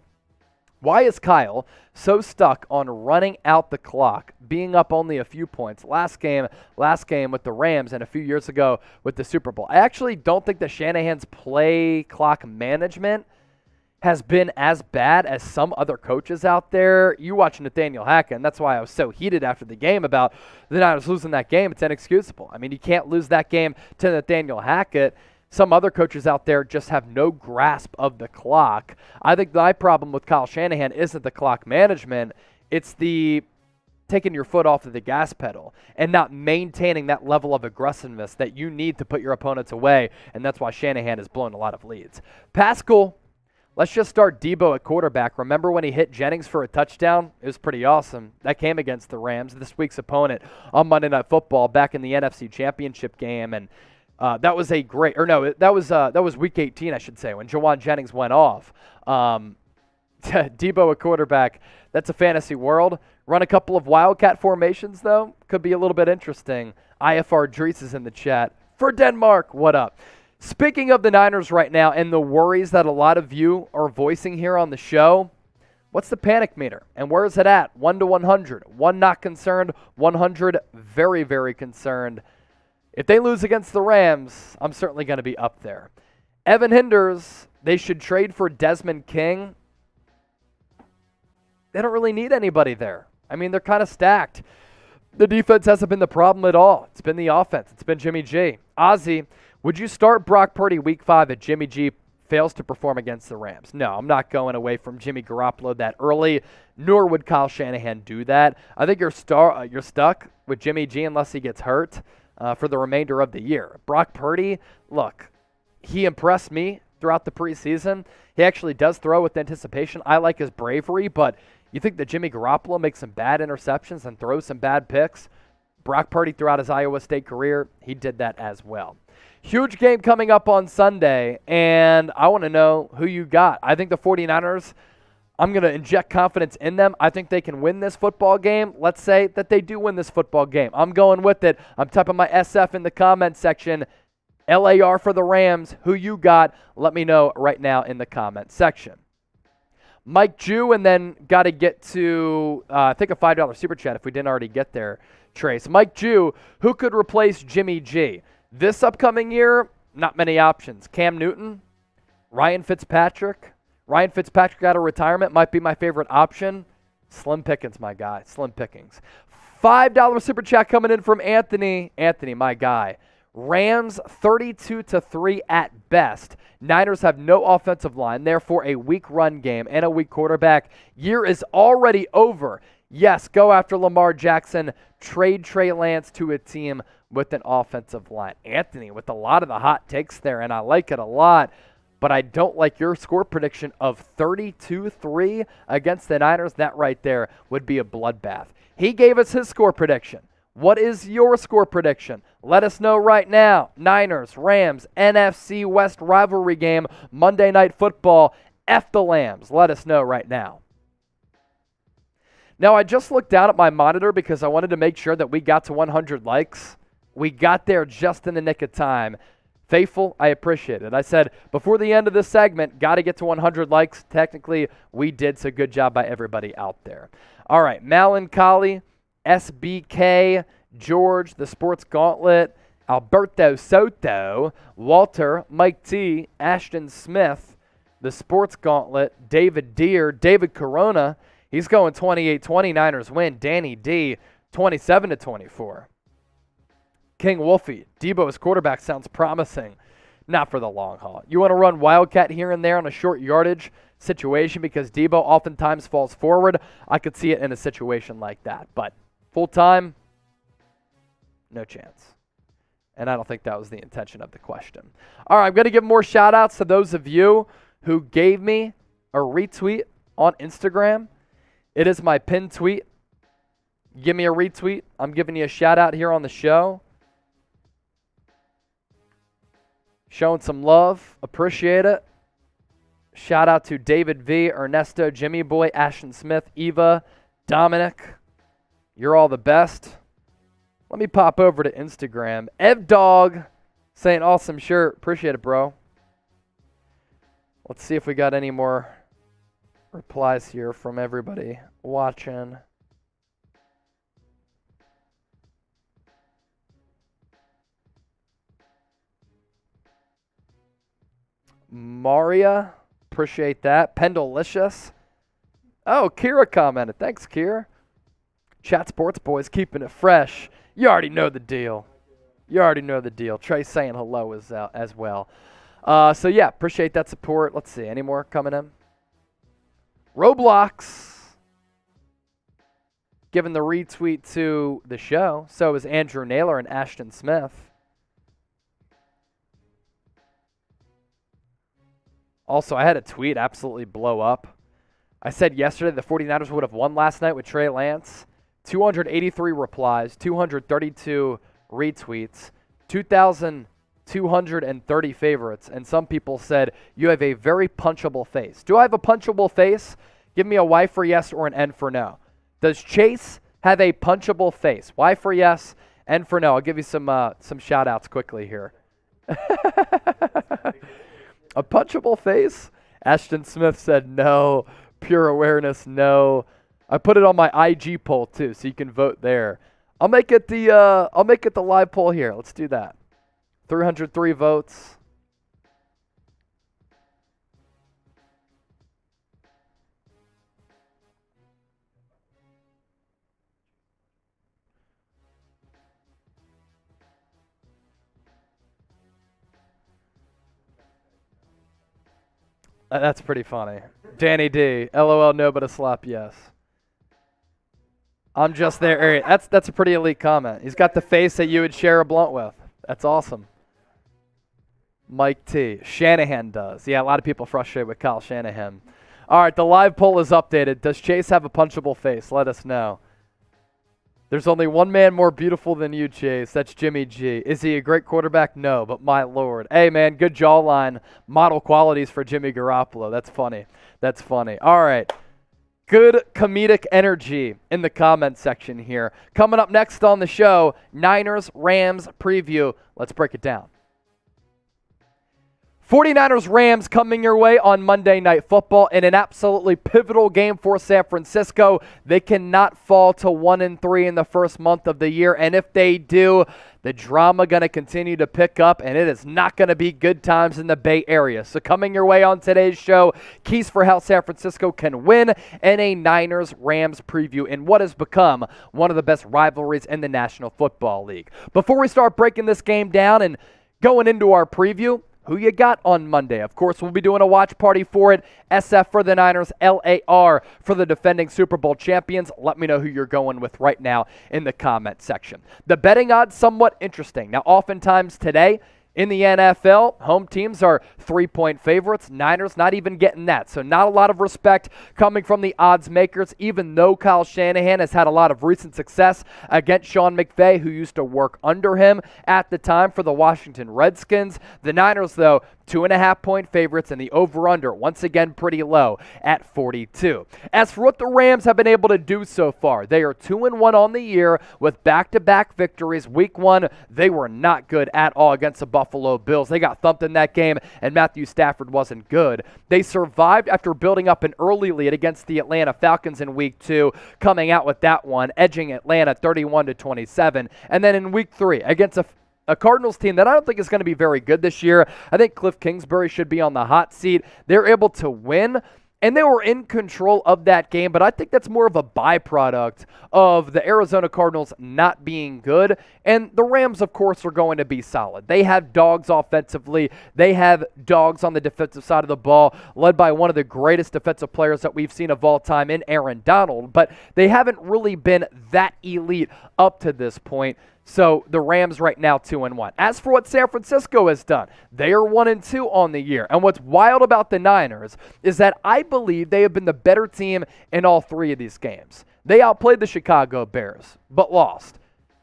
Speaker 1: Why is Kyle so stuck on running out the clock, being up only a few points? Last game with the Rams and a few years ago with the Super Bowl. I actually don't think that Shanahan's play clock management has been as bad as some other coaches out there. You watch Nathaniel Hackett, and that's why I was so heated after the game about the Niners losing that game. It's inexcusable. I mean, you can't lose that game to Nathaniel Hackett. Some other coaches out there just have no grasp of the clock. I think my problem with Kyle Shanahan isn't the clock management. It's the taking your foot off of the gas pedal and not maintaining that level of aggressiveness that you need to put your opponents away, and that's why Shanahan has blown a lot of leads. Pascal, let's just start Debo at quarterback. Remember when he hit Jennings for a touchdown? It was pretty awesome. That came against the Rams, this week's opponent on Monday Night Football back in the NFC Championship game, and that was that was week 18, I should say, when Jawan Jennings went off. Debo, a quarterback, that's a fantasy world. Run a couple of Wildcat formations, though. Could be a little bit interesting. IFR Dries is in the chat. For Denmark, what up? Speaking of the Niners right now and the worries that a lot of you are voicing here on the show, what's the panic meter? And where is it at? 1 to 100. 1 not concerned, 100 very, very concerned. If they lose against the Rams, I'm certainly going to be up there. Evan Hinders, they should trade for Desmond King. They don't really need anybody there. I mean, they're kind of stacked. The defense hasn't been the problem at all. It's been the offense. It's been Jimmy G. Ozzy, would you start Brock Purdy week 5 if Jimmy G fails to perform against the Rams? No, I'm not going away from Jimmy Garoppolo that early, nor would Kyle Shanahan do that. I think you're stuck with Jimmy G unless he gets hurt for the remainder of the year. Brock Purdy, look, he impressed me throughout the preseason. He actually does throw with anticipation. I like his bravery, but you think that Jimmy Garoppolo makes some bad interceptions and throws some bad picks? Brock Purdy throughout his Iowa State career, he did that as well. Huge game coming up on Sunday, and I want to know who you got. I think the 49ers, I'm going to inject confidence in them. I think they can win this football game. Let's say that they do win this football game. I'm going with it. I'm typing my SF in the comment section. LAR for the Rams. Who you got? Let me know right now in the comment section. Mike Jew, and then got to get to, I think, a $5 super chat if we didn't already get there, Trace. Mike Jew, who could replace Jimmy G? This upcoming year, not many options. Cam Newton, Ryan Fitzpatrick. Ryan Fitzpatrick out of retirement might be my favorite option. Slim pickings, my guy. Slim pickings. $5 super chat coming in from Anthony. Anthony, my guy. Rams 32-3 at best. Niners have no offensive line, therefore a weak run game and a weak quarterback. Year is already over. Yes, go after Lamar Jackson. Trade Trey Lance to a team with an offensive line. Anthony with a lot of the hot takes there, and I like it a lot. But I don't like your score prediction of 32-3 against the Niners. That right there would be a bloodbath. He gave us his score prediction. What is your score prediction? Let us know right now. Niners, Rams, NFC West rivalry game, Monday Night Football. F the Lambs. Let us know right now. Now, I just looked down at my monitor because I wanted to make sure that we got to 100 likes. We got there just in the nick of time. Faithful, I appreciate it. I said before the end of this segment, got to get to 100 likes. Technically, we did, so good job by everybody out there. All right, Melancholy, SBK, George, the Sports Gauntlet, Alberto Soto, Walter, Mike T, Ashton Smith, the Sports Gauntlet, David Deere, David Corona. He's going 28-20, Niners win. Danny D, 27-24. King Wolfie, Debo's quarterback sounds promising. Not for the long haul. You want to run Wildcat here and there on a short yardage situation because Debo oftentimes falls forward. I could see it in a situation like that. But full-time, no chance. And I don't think that was the intention of the question. All right, I'm going to give more shout-outs to those of you who gave me a retweet on Instagram. It is my pinned tweet. Give me a retweet. I'm giving you a shout-out here on the show. Showing some love. Appreciate it. Shout out to David V, Ernesto, Jimmy Boy, Ashton Smith, Eva, Dominic. You're all the best. Let me pop over to Instagram. Ev Dog saying awesome shirt. Appreciate it, bro. Let's see if we got any more replies here from everybody watching. Maria, appreciate that. Pendlelicious. Oh, Kira commented. Thanks, Kira. Chat Sports Boys keeping it fresh. You already know the deal. You already know the deal. Trey saying hello as well. So, yeah, appreciate that support. Let's see. Any more coming in? Roblox. Giving the retweet to the show. So is Andrew Naylor and Ashton Smith. Also, I had a tweet absolutely blow up. I said yesterday the 49ers would have won last night with Trey Lance. 283 replies, 232 retweets, 2,230 favorites. And some people said, you have a very punchable face. Do I have a punchable face? Give me a Y for yes or an N for no. Does Chase have a punchable face? Y for yes, N for no. I'll give you some shout-outs quickly here. A punchable face? Ashton Smith said no. Pure awareness, no. I put it on my IG poll too, so you can vote there. I'll make it the live poll here. Let's do that. 303 votes. That's pretty funny. Danny D. LOL, no, but a slap, yes. I'm just there. That's a pretty elite comment. He's got the face that you would share a blunt with. That's awesome. Mike T. Shanahan does. Yeah, a lot of people frustrated with Kyle Shanahan. All right, the live poll is updated. Does Chase have a punchable face? Let us know. There's only one man more beautiful than you, Chase. That's Jimmy G. Is he a great quarterback? No, but my Lord. Hey, man, good jawline. Model qualities for Jimmy Garoppolo. That's funny. That's funny. All right. Good comedic energy in the comment section here. Coming up next on the show, Niners-Rams preview. Let's break it down. 49ers Rams coming your way on Monday Night Football in an absolutely pivotal game for San Francisco. They cannot fall to 1-3 in the first month of the year, and if they do, the drama going to continue to pick up, and it is not going to be good times in the Bay Area. So coming your way on today's show, keys for how San Francisco can win, and a Niners-Rams preview in what has become one of the best rivalries in the National Football League. Before we start breaking this game down and going into our preview, who you got on Monday? Of course, we'll be doing a watch party for it. SF for the Niners, LAR for the defending Super Bowl champions. Let me know who you're going with right now in the comment section. The betting odds, somewhat interesting. Now, oftentimes today, in the NFL, home teams are 3-point favorites. Niners not even getting that. So not a lot of respect coming from the odds makers, even though Kyle Shanahan has had a lot of recent success against Sean McVay, who used to work under him at the time for the Washington Redskins. The Niners, though, 2.5-point favorites, and the over-under, once again, pretty low at 42. As for what the Rams have been able to do so far, they are 2-1 on the year with back-to-back victories. Week 1, they were not good at all against the Buffalo Bills. They got thumped in that game, and Matthew Stafford wasn't good. They survived after building up an early lead against the Atlanta Falcons in Week 2, coming out with that one, edging Atlanta 31-27. And then in Week 3, against a Cardinals team that I don't think is going to be very good this year. I think Cliff Kingsbury should be on the hot seat. They're able to win, and they were in control of that game, but I think that's more of a byproduct of the Arizona Cardinals not being good, and the Rams, of course, are going to be solid. They have dogs offensively. They have dogs on the defensive side of the ball, led by one of the greatest defensive players that we've seen of all time in Aaron Donald, but they haven't really been that elite up to this point. So the Rams right now 2-1. As for what San Francisco has done, they are 1-2 on the year. And what's wild about the Niners is that I believe they have been the better team in all 3 of these games. They outplayed the Chicago Bears, but lost.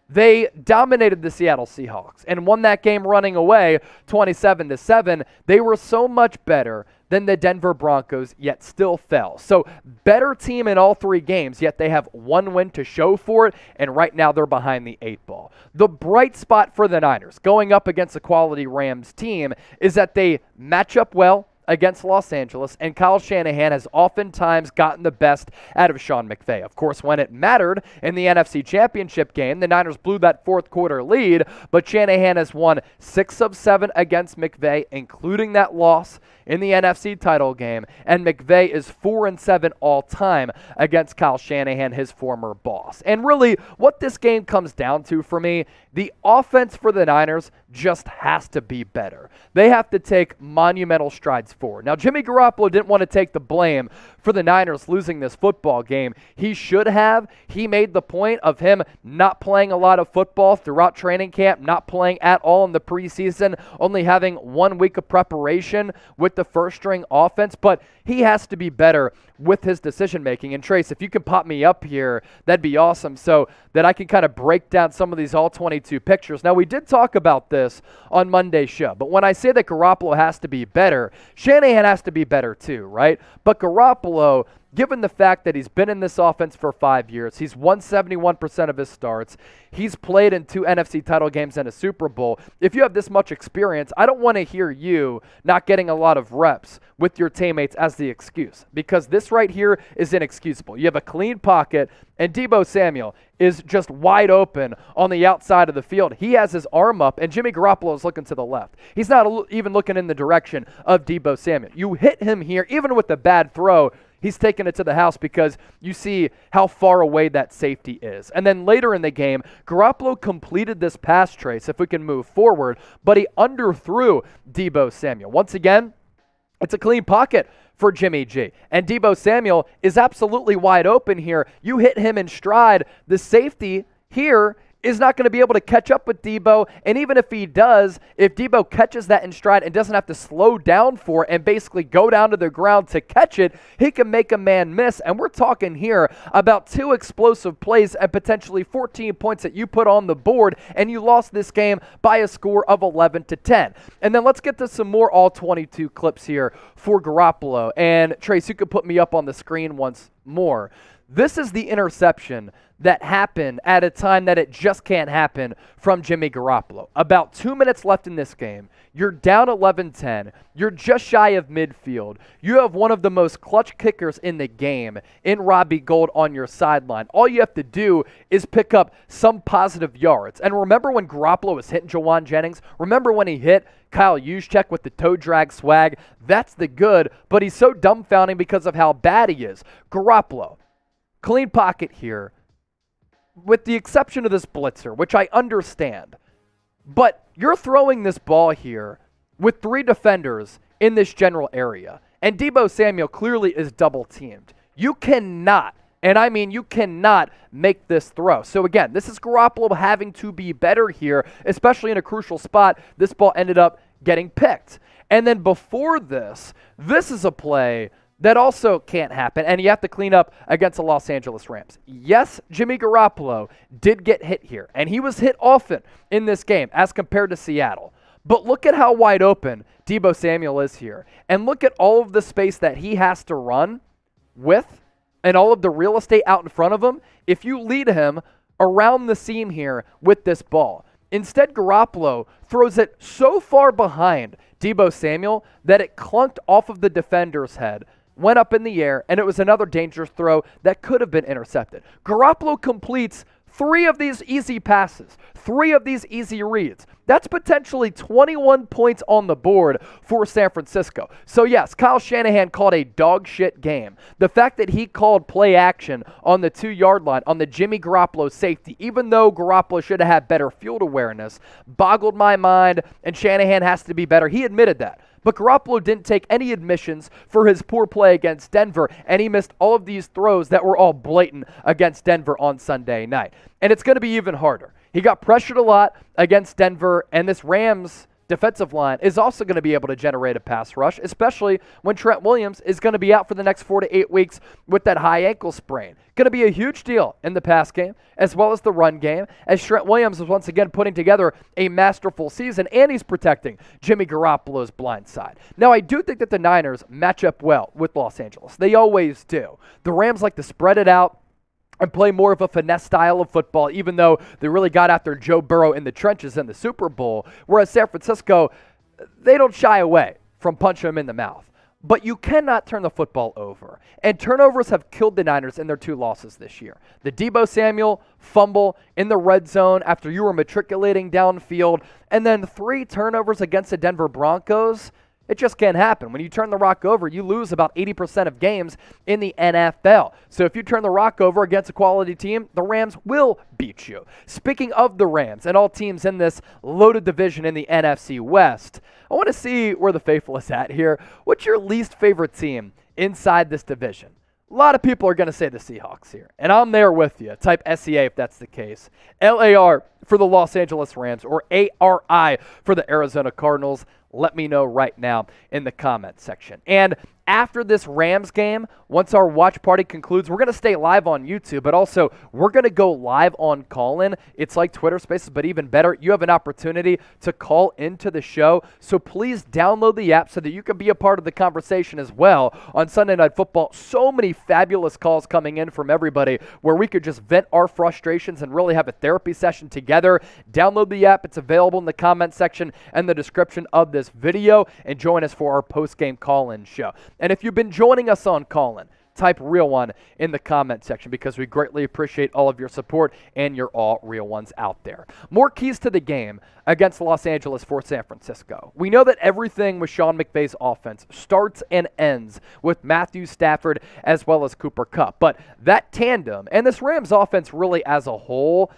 Speaker 1: They dominated the Seattle Seahawks and won that game running away 27-7. They were so much better than the Denver Broncos, yet still fell. So better team in all 3 games, yet they have 1 win to show for it, and right now they're behind the 8 ball. The bright spot for the Niners going up against a quality Rams team is that they match up well against Los Angeles, and Kyle Shanahan has oftentimes gotten the best out of Sean McVay. Of course, when it mattered in the NFC Championship game, the Niners blew that fourth quarter lead, but Shanahan has won 6 of 7 against McVay, including that loss in the NFC title game, and McVay is 4-7 all time against Kyle Shanahan, his former boss. And really, what this game comes down to for me, the offense for the Niners just has to be better. They have to take monumental strides forward. Now, Jimmy Garoppolo didn't want to take the blame for the Niners losing this football game. He should have. He made the point of him not playing a lot of football throughout training camp, not playing at all in the preseason, only having 1 week of preparation with the first-string offense, but he has to be better with his decision-making. And Trace, if you can pop me up here, that'd be awesome so that I can kind of break down some of these all-22 pictures. Now, we did talk about this on Monday's show, but when I say that Garoppolo has to be better, Shanahan has to be better too, right? But Garoppolo, given the fact that he's been in this offense for 5 years, he's won 71% of his starts, he's played in 2 NFC title games and a Super Bowl. If you have this much experience, I don't want to hear you not getting a lot of reps with your teammates as the excuse, because this right here is inexcusable. You have a clean pocket, and Deebo Samuel is just wide open on the outside of the field. He has his arm up, and Jimmy Garoppolo is looking to the left. He's not even looking in the direction of Deebo Samuel. You hit him here, even with a bad throw, he's taking it to the house because you see how far away that safety is. And then later in the game, Garoppolo completed this pass, Trace, if we can move forward, but he underthrew Deebo Samuel. Once again, it's a clean pocket for Jimmy G. And Deebo Samuel is absolutely wide open here. You hit him in stride. The safety here is not going to be able to catch up with Deebo, and even if he does, if Deebo catches that in stride and doesn't have to slow down for it and basically go down to the ground to catch it, he can make a man miss, and we're talking here about 2 explosive plays and potentially 14 points that you put on the board, and you lost this game by a score of 11-10. And then let's get to some more all-22 clips here for Garoppolo, and Trace, you could put me up on the screen once more. This is the interception that happened at a time that it just can't happen from Jimmy Garoppolo. About 2 minutes left in this game. You're down 11-10. You're just shy of midfield. You have one of the most clutch kickers in the game in Robbie Gould on your sideline. All you have to do is pick up some positive yards. And remember when Garoppolo was hitting Jawan Jennings? Remember when he hit Kyle Juszczyk with the toe drag swag? That's the good, but he's so dumbfounding because of how bad he is. Garoppolo, clean pocket here, with the exception of this blitzer, which I understand. But you're throwing this ball here with 3 defenders in this general area, and Deebo Samuel clearly is double-teamed. You cannot, and I mean you cannot, make this throw. So again, this is Garoppolo having to be better here, especially in a crucial spot. This ball ended up getting picked. And then before this is a play that also can't happen, and you have to clean up against the Los Angeles Rams. Yes, Jimmy Garoppolo did get hit here, and he was hit often in this game as compared to Seattle. But look at how wide open Deebo Samuel is here, and look at all of the space that he has to run with and all of the real estate out in front of him if you lead him around the seam here with this ball. Instead, Garoppolo throws it so far behind Deebo Samuel that it clunked off of the defender's head, went up in the air, and it was another dangerous throw that could have been intercepted. Garoppolo completes 3 of these easy passes, 3 of these easy reads. That's potentially 21 points on the board for San Francisco. So yes, Kyle Shanahan called a dog shit game. The fact that he called play action on the 2-yard line on the Jimmy Garoppolo safety, even though Garoppolo should have had better field awareness, boggled my mind, and Shanahan has to be better. He admitted that. But Garoppolo didn't take any admissions for his poor play against Denver, and he missed all of these throws that were all blatant against Denver on Sunday night. And it's going to be even harder. He got pressured a lot against Denver, and this Rams defensive line is also going to be able to generate a pass rush, especially when Trent Williams is going to be out for the next 4 to 8 weeks with that high ankle sprain. Going to be a huge deal in the pass game as well as the run game, as Trent Williams is once again putting together a masterful season, and he's protecting Jimmy Garoppolo's blind side. Now, I do think that the Niners match up well with Los Angeles. They always do. The Rams like to spread it out and play more of a finesse style of football, even though they really got after Joe Burrow in the trenches in the Super Bowl, whereas San Francisco, they don't shy away from punching him in the mouth. But you cannot turn the football over. And turnovers have killed the Niners in their 2 losses this year. The Deebo Samuel fumble in the red zone after you were matriculating downfield, and then 3 turnovers against the Denver Broncos. It just can't happen. When you turn the rock over, you lose about 80% of games in the NFL. So if you turn the rock over against a quality team, the Rams will beat you. Speaking of the Rams and all teams in this loaded division in the NFC West, I want to see where the faithful is at here. What's your least favorite team inside this division? A lot of people are going to say the Seahawks here, and I'm there with you. Type SEA if that's the case. LAR for the Los Angeles Rams, or ARI for the Arizona Cardinals. Let me know right now in the comment section. And after this Rams game, once our watch party concludes, we're going to stay live on YouTube, but also we're going to go live on call-in. It's like Twitter Spaces, but even better, you have an opportunity to call into the show. So please download the app so that you can be a part of the conversation as well on Sunday Night Football. So many fabulous calls coming in from everybody where we could just vent our frustrations and really have a therapy session together. Download the app. It's available in the comment section and the description of this video, and join us for our post-game call-in show. And if you've been joining us on call-in, type real one in the comment section because we greatly appreciate all of your support, and you're all real ones out there. More keys to the game against Los Angeles for San Francisco. We know that everything with Sean McVay's offense starts and ends with Matthew Stafford as well as Cooper Kupp. But that tandem and this Rams offense really as a whole,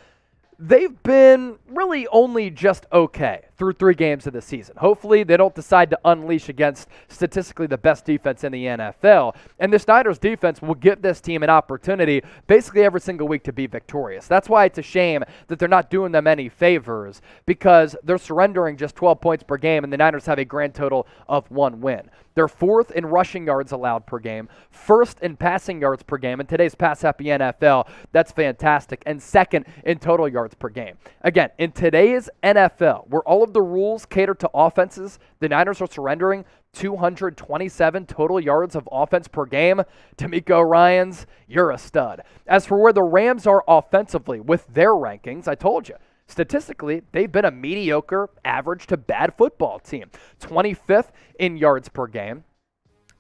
Speaker 1: they've been really only just okay through 3 games of the season. Hopefully they don't decide to unleash against statistically the best defense in the NFL. And this Niners defense will give this team an opportunity basically every single week to be victorious. That's why it's a shame that they're not doing them any favors, because they're surrendering just 12 points per game, and the Niners have a grand total of 1 win. They're 4th in rushing yards allowed per game, 1st in passing yards per game. In today's pass-happy NFL, that's fantastic. And 2nd in total yards per game. Again, in today's NFL, where all of of the rules cater to offenses. The Niners are surrendering 227 total yards of offense per game. D'Amico Ryans, you're a stud. As for where the Rams are offensively with their rankings, I told you, statistically, they've been a mediocre, average to bad football team. 25th in yards per game.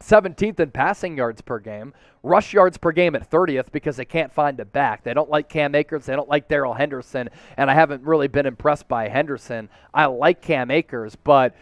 Speaker 1: 17th in passing yards per game, rush yards per game at 30th because they can't find a back. They don't like Cam Akers. They don't like Darrell Henderson, and I haven't really been impressed by Henderson. I like Cam Akers, but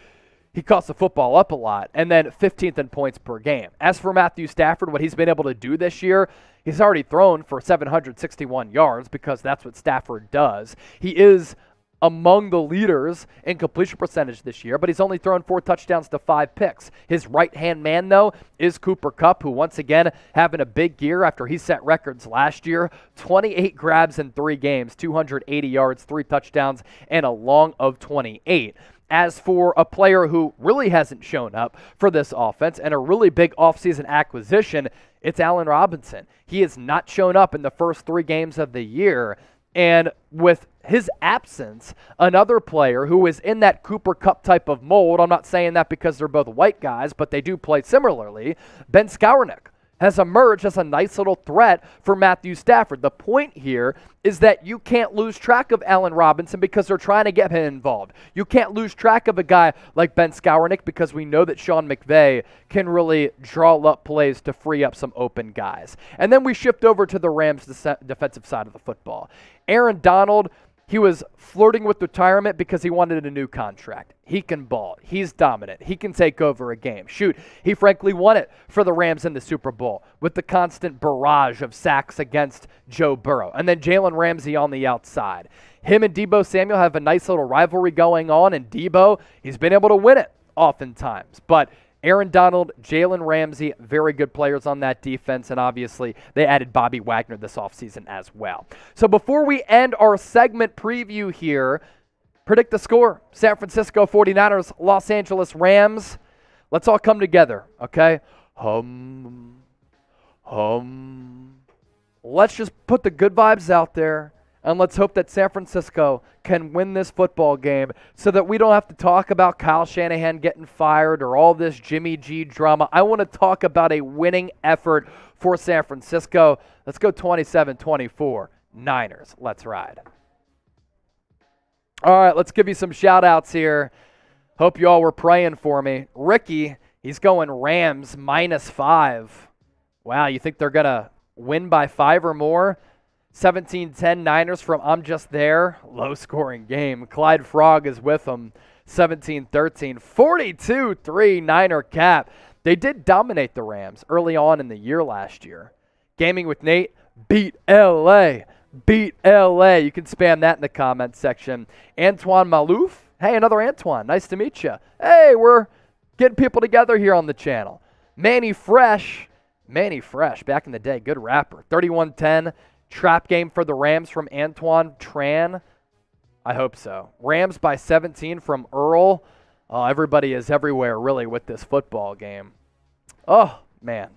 Speaker 1: he costs the football up a lot. And then 15th in points per game. As for Matthew Stafford, what he's been able to do this year, he's already thrown for 761 yards because that's what Stafford does. He is among the leaders in completion percentage this year, but he's only thrown 4 touchdowns to 5 picks. His right-hand man, though, is Cooper Kupp, who once again having a big year after he set records last year. 28 grabs in 3 games, 280 yards, 3 touchdowns, and a long of 28. As for a player who really hasn't shown up for this offense and a really big offseason acquisition, it's Allen Robinson. He has not shown up in the first 3 games of the year. And with his absence, another player who is in that Cooper Kupp type of mold, I'm not saying that because they're both white guys, but they do play similarly, Ben Skowronek has emerged as a nice little threat for Matthew Stafford. The point here is that you can't lose track of Allen Robinson because they're trying to get him involved. You can't lose track of a guy like Ben Skowronek because we know that Sean McVay can really draw up plays to free up some open guys. And then we shift over to the Rams' defensive side of the football. Aaron Donald, he was flirting with retirement because he wanted a new contract. He can ball. He's dominant. He can take over a game. Shoot, he frankly won it for the Rams in the Super Bowl with the constant barrage of sacks against Joe Burrow. And then Jalen Ramsey on the outside. Him and Deebo Samuel have a nice little rivalry going on, and Deebo, he's been able to win it oftentimes. But Aaron Donald, Jalen Ramsey, very good players on that defense, and obviously they added Bobby Wagner this offseason as well. So before we end our segment preview here, predict the score. San Francisco 49ers, Los Angeles Rams. Let's all come together, okay? Let's just put the good vibes out there, and let's hope that San Francisco can win this football game so that we don't have to talk about Kyle Shanahan getting fired or all this Jimmy G drama. I want to talk about a winning effort for San Francisco. Let's go 27-24. Niners. Let's ride. All right, let's give you some shout-outs here. Hope you all were praying for me. Ricky, he's going Rams -5. Wow, you think they're going to win by 5 or more? 17-10 Niners from I'm Just There. Low-scoring game. Clyde Frog is with them. 17-13. 42-3 Niner cap. They did dominate the Rams early on in the year last year. Gaming with Nate beat L.A. Beat L.A. You can spam that in the comments section. Antoine Malouf. Hey, another Antoine. Nice to meet you. Hey, we're getting people together here on the channel. Manny Fresh, back in the day, good rapper. 31-10. Trap game for the Rams from Antoine Tran. I hope so. Rams by 17 from Earl. Oh, everybody is everywhere, really, with this football game. Oh, man.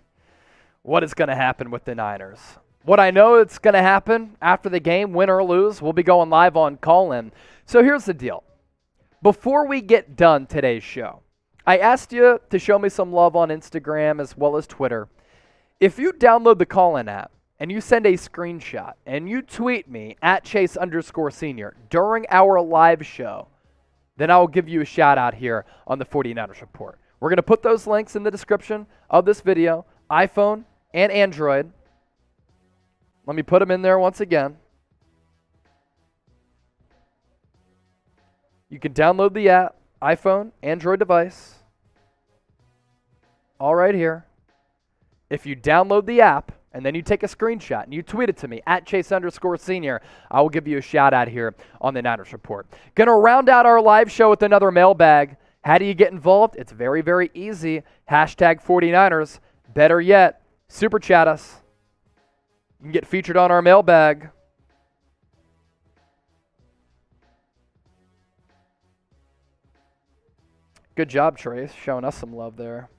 Speaker 1: What is going to happen with the Niners? What I know it's going to happen after the game, win or lose, we'll be going live on call-in. So here's the deal. Before we get done today's show, I asked you to show me some love on Instagram as well as Twitter. If you download the call-in app, and you send a screenshot, and you tweet me at Chase_Senior during our live show, then I will give you a shout out here on the 49ers Report. We're going to put those links in the description of this video, iPhone and Android. Let me put them in there once again. You can download the app, iPhone, Android device, all right here. If you download the app, and then you take a screenshot and you tweet it to me at Chase_Senior, I will give you a shout out here on the Niners Report. Going to round out our live show with another mailbag. How do you get involved? It's very, very easy. Hashtag 49ers. Better yet, super chat us. You can get featured on our mailbag. Good job, Trace, showing us some love there.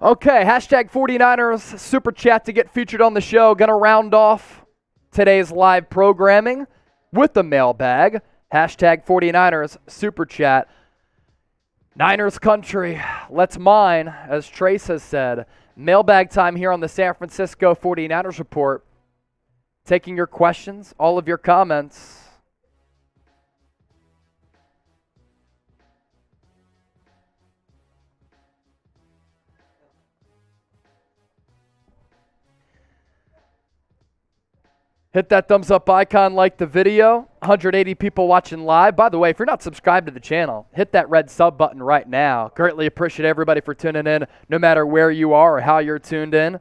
Speaker 1: Okay, hashtag 49ers Super Chat to get featured on the show. Going to round off today's live programming with the mailbag. Hashtag 49ers Super Chat. Niners country, let's mine, as Trace has said. Mailbag time here on the San Francisco 49ers Report. Taking your questions, all of your comments. Hit that thumbs up icon, like the video. 180 people watching live. By the way, if you're not subscribed to the channel, hit that red sub button right now. Greatly appreciate everybody for tuning in, no matter where you are or how you're tuned in.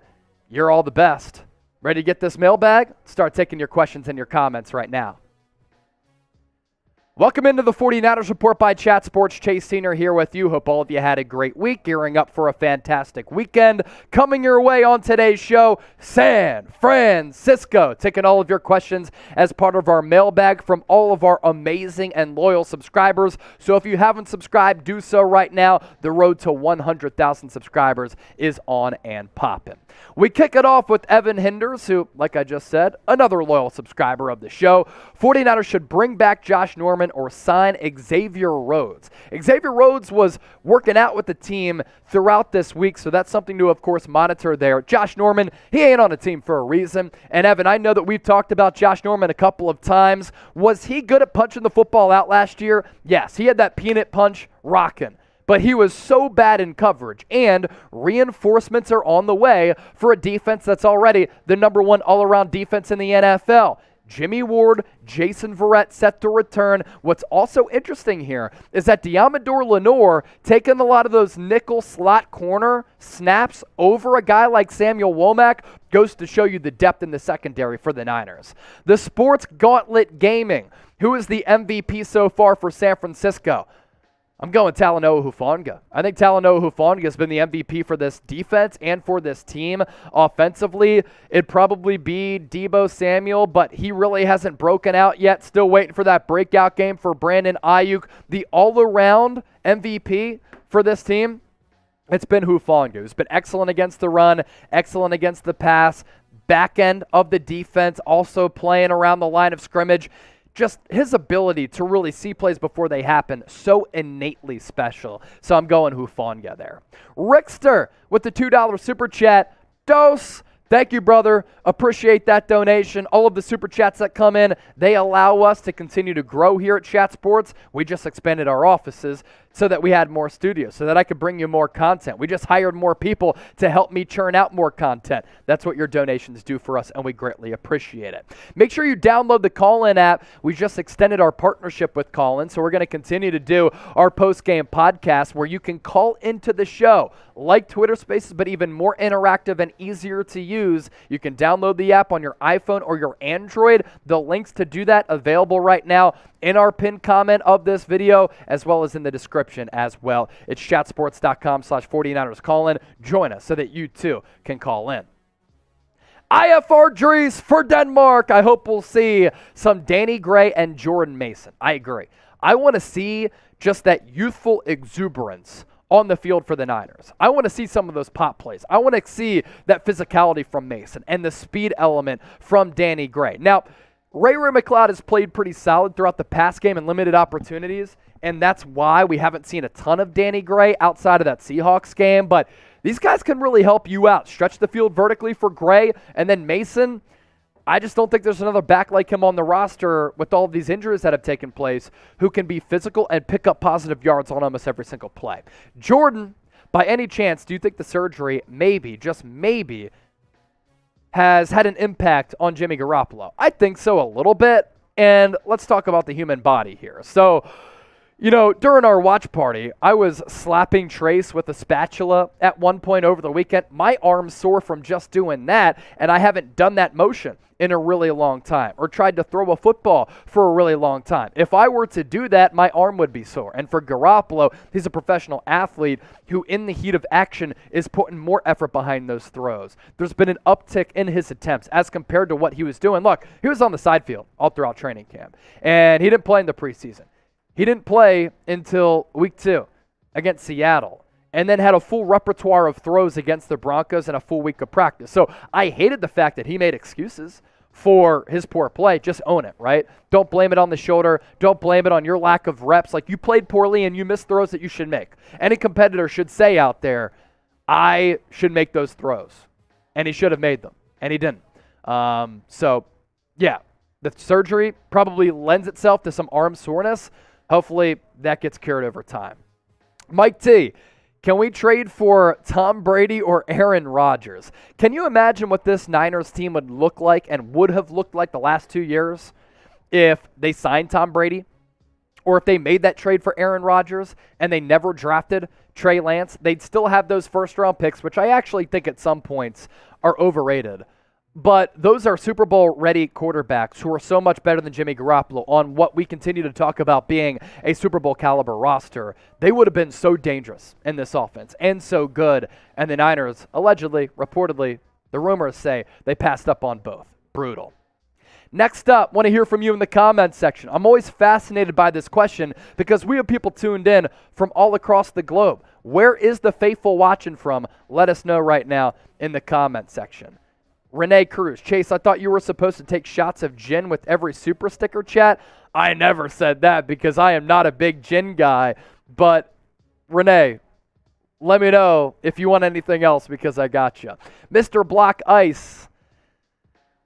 Speaker 1: You're all the best. Ready to get this mailbag? Start taking your questions and your comments right now. Welcome into the 49ers Report by Chat Sports. Chase Senior here with you. Hope all of you had a great week, gearing up for a fantastic weekend. Coming your way on today's show, San Francisco. Taking all of your questions as part of our mailbag from all of our amazing and loyal subscribers. So if you haven't subscribed, do so right now. The road to 100,000 subscribers is on and popping. We kick it off with Evan Hinders, who, like I just said, another loyal subscriber of the show. 49ers should bring back Josh Norman or sign Xavier Rhodes. Xavier Rhodes was working out with the team throughout this week, so that's something to, of course, monitor there. Josh Norman, he ain't on the team for a reason. And Evan, I know that we've talked about Josh Norman a couple of times. Was he good at punching the football out last year? Yes, he had that peanut punch rocking. But he was so bad in coverage, and reinforcements are on the way for a defense that's already the number one all-around defense in the NFL. Jimmy Ward, Jason Verrett set to return. What's also interesting here is that Deommodore Lenoir taking a lot of those nickel slot corner snaps over a guy like Samuel Womack goes to show you the depth in the secondary for the Niners. The Sports Gauntlet Gaming. Who is the MVP so far for San Francisco? I'm going Talanoa Hufanga. I think Talanoa Hufanga has been the MVP for this defense and for this team. Offensively, it'd probably be Deebo Samuel, but he really hasn't broken out yet. Still waiting for that breakout game for Brandon Ayuk. The all-around MVP for this team, it's been Hufanga, who's been excellent against the run, excellent against the pass, back end of the defense, also playing around the line of scrimmage. Just his ability to really see plays before they happen, so innately special. So I'm going Hufanga there. Rickster with the $2 Super Chat. Dose. Thank you, brother. Appreciate that donation. All of the Super Chats that come in, they allow us to continue to grow here at Chat Sports. We just expanded our offices so that we had more studios, so that I could bring you more content. We just hired more people to help me churn out more content. That's what your donations do for us, and we greatly appreciate it. Make sure you download the Call-In app. We just extended our partnership with Call-In, so we're going to continue to do our post-game podcast where you can call into the show, like Twitter Spaces, but even more interactive and easier to use. You can download the app on your iPhone or your Android. The links to do that available right now in our pinned comment of this video, as well as in the description as well. It's chatsports.com/49ers call-in. Join us so that you too can call in. IFR Dries for Denmark. I hope we'll see some Danny Gray and Jordan Mason. I agree. I want to see just that youthful exuberance on the field for the Niners. I want to see some of those pop plays. I want to see that physicality from Mason and the speed element from Danny Gray. Now, Ray McLeod has played pretty solid throughout the pass game and limited opportunities, and that's why we haven't seen a ton of Danny Gray outside of that Seahawks game, but these guys can really help you out. Stretch the field vertically for Gray, and then Mason, I just don't think there's another back like him on the roster with all of these injuries that have taken place who can be physical and pick up positive yards on almost every single play. Jordan, by any chance, do you think the surgery maybe, just maybe, has had an impact on Jimmy Garoppolo? I think so a little bit, and let's talk about the human body here. So, you know, during our watch party, I was slapping Trace with a spatula at one point over the weekend. My arm's sore from just doing that, and I haven't done that motion in a really long time, or tried to throw a football for a really long time. If I were to do that, my arm would be sore. And for Garoppolo, he's a professional athlete who in the heat of action is putting more effort behind those throws. There's been an uptick in his attempts as compared to what he was doing. Look, he was on the side field all throughout training camp, and he didn't play in the preseason. He didn't play until week 2 against Seattle. and then had a full repertoire of throws against the Broncos and a full week of practice. So I hated the fact that he made excuses for his poor play. Just own it, right? Don't blame it on the shoulder. Don't blame it on your lack of reps. Like, you played poorly and you missed throws that you should make. Any competitor should say out there, I should make those throws. And he should have made them. And he didn't. So, yeah, the surgery probably lends itself to some arm soreness. Hopefully that gets cured over time. Mike T, can we trade for Tom Brady or Aaron Rodgers? Can you imagine what this Niners team would look like and would have looked like the last 2 years if they signed Tom Brady? Or if they made that trade for Aaron Rodgers and they never drafted Trey Lance? They'd still have those first-round picks, which I actually think at some points are overrated. But those are Super Bowl-ready quarterbacks who are so much better than Jimmy Garoppolo on what we continue to talk about being a Super Bowl-caliber roster. They would have been so dangerous in this offense and so good. And the Niners, allegedly, reportedly, the rumors say they passed up on both. Brutal. Next up, want to hear from you in the comments section. I'm always fascinated by this question because we have people tuned in from all across the globe. Where is the faithful watching from? Let us know right now in the comments section. Renee Cruz, Chase, I thought you were supposed to take shots of gin with every super sticker chat. I never said that because I am not a big gin guy. But Renee, let me know if you want anything else because I got you. Mr. Block Ice,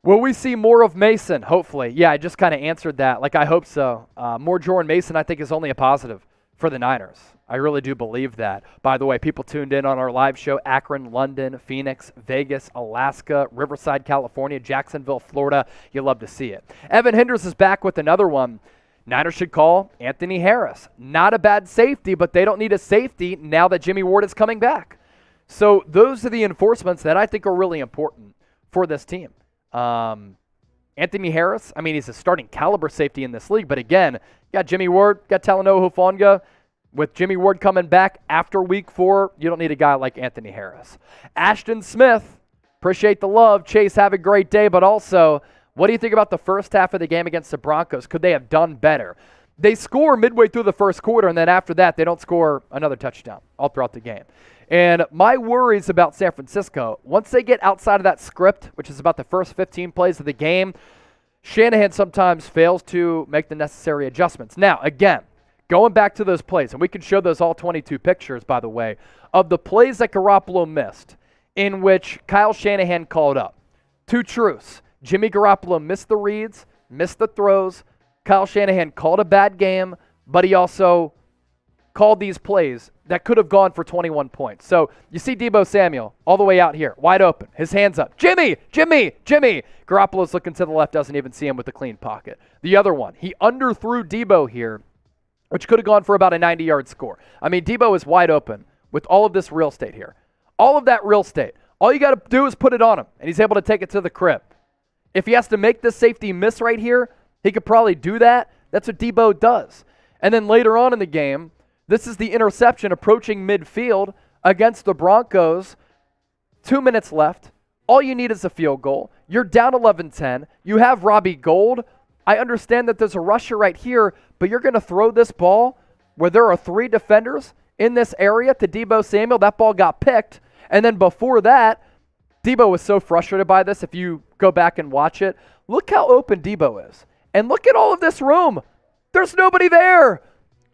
Speaker 1: will we see more of Mason? Hopefully. Yeah, I just kind of answered that. Like, I hope so. More Jordan Mason, I think, is only a positive for the Niners. I really do believe that. By the way, people tuned in on our live show, Akron, London, Phoenix, Vegas, Alaska, Riverside, California, Jacksonville, Florida. You love to see it. Evan Henders is back with another one. Niners should call Anthony Harris. Not a bad safety, but they don't need a safety now that Jimmy Ward is coming back. So those are the enforcements that I think are really important for this team. Anthony Harris, I mean, he's a starting caliber safety in this league, but again, you got Jimmy Ward, got Talanoa Hufanga. With Jimmy Ward coming back after week 4, you don't need a guy like Anthony Harris. Ashton Smith, appreciate the love. Chase, have a great day, but also, what do you think about the first half of the game against the Broncos? Could they have done better? They score midway through the first quarter, and then after that, they don't score another touchdown all throughout the game. And my worries about San Francisco, once they get outside of that script, which is about the first 15 plays of the game, Shanahan sometimes fails to make the necessary adjustments. Now, again, going back to those plays, and we can show those all 22 pictures, by the way, of the plays that Garoppolo missed, in which Kyle Shanahan called up. 2 truths. Jimmy Garoppolo missed the reads, missed the throws. Kyle Shanahan called a bad game, but he also called these plays that could have gone for 21 points. So you see Deebo Samuel all the way out here, wide open, his hands up. Jimmy, Jimmy, Jimmy. Garoppolo's looking to the left, doesn't even see him with a clean pocket. The other one, he underthrew Deebo here, which could have gone for about a 90-yard score. I mean, Deebo is wide open with all of this real estate here. All of that real estate. All you got to do is put it on him, and he's able to take it to the crib. If he has to make this safety miss right here, he could probably do that. That's what Deebo does. And then later on in the game, this is the interception approaching midfield against the Broncos. 2 minutes left. All you need is a field goal. You're down 11-10. You have Robbie Gould. I understand that there's a rusher right here, but you're going to throw this ball where there are 3 defenders in this area to Deebo Samuel. That ball got picked. And then before that, Deebo was so frustrated by this. If you go back and watch it, look how open Deebo is. And look at all of this room. There's nobody there.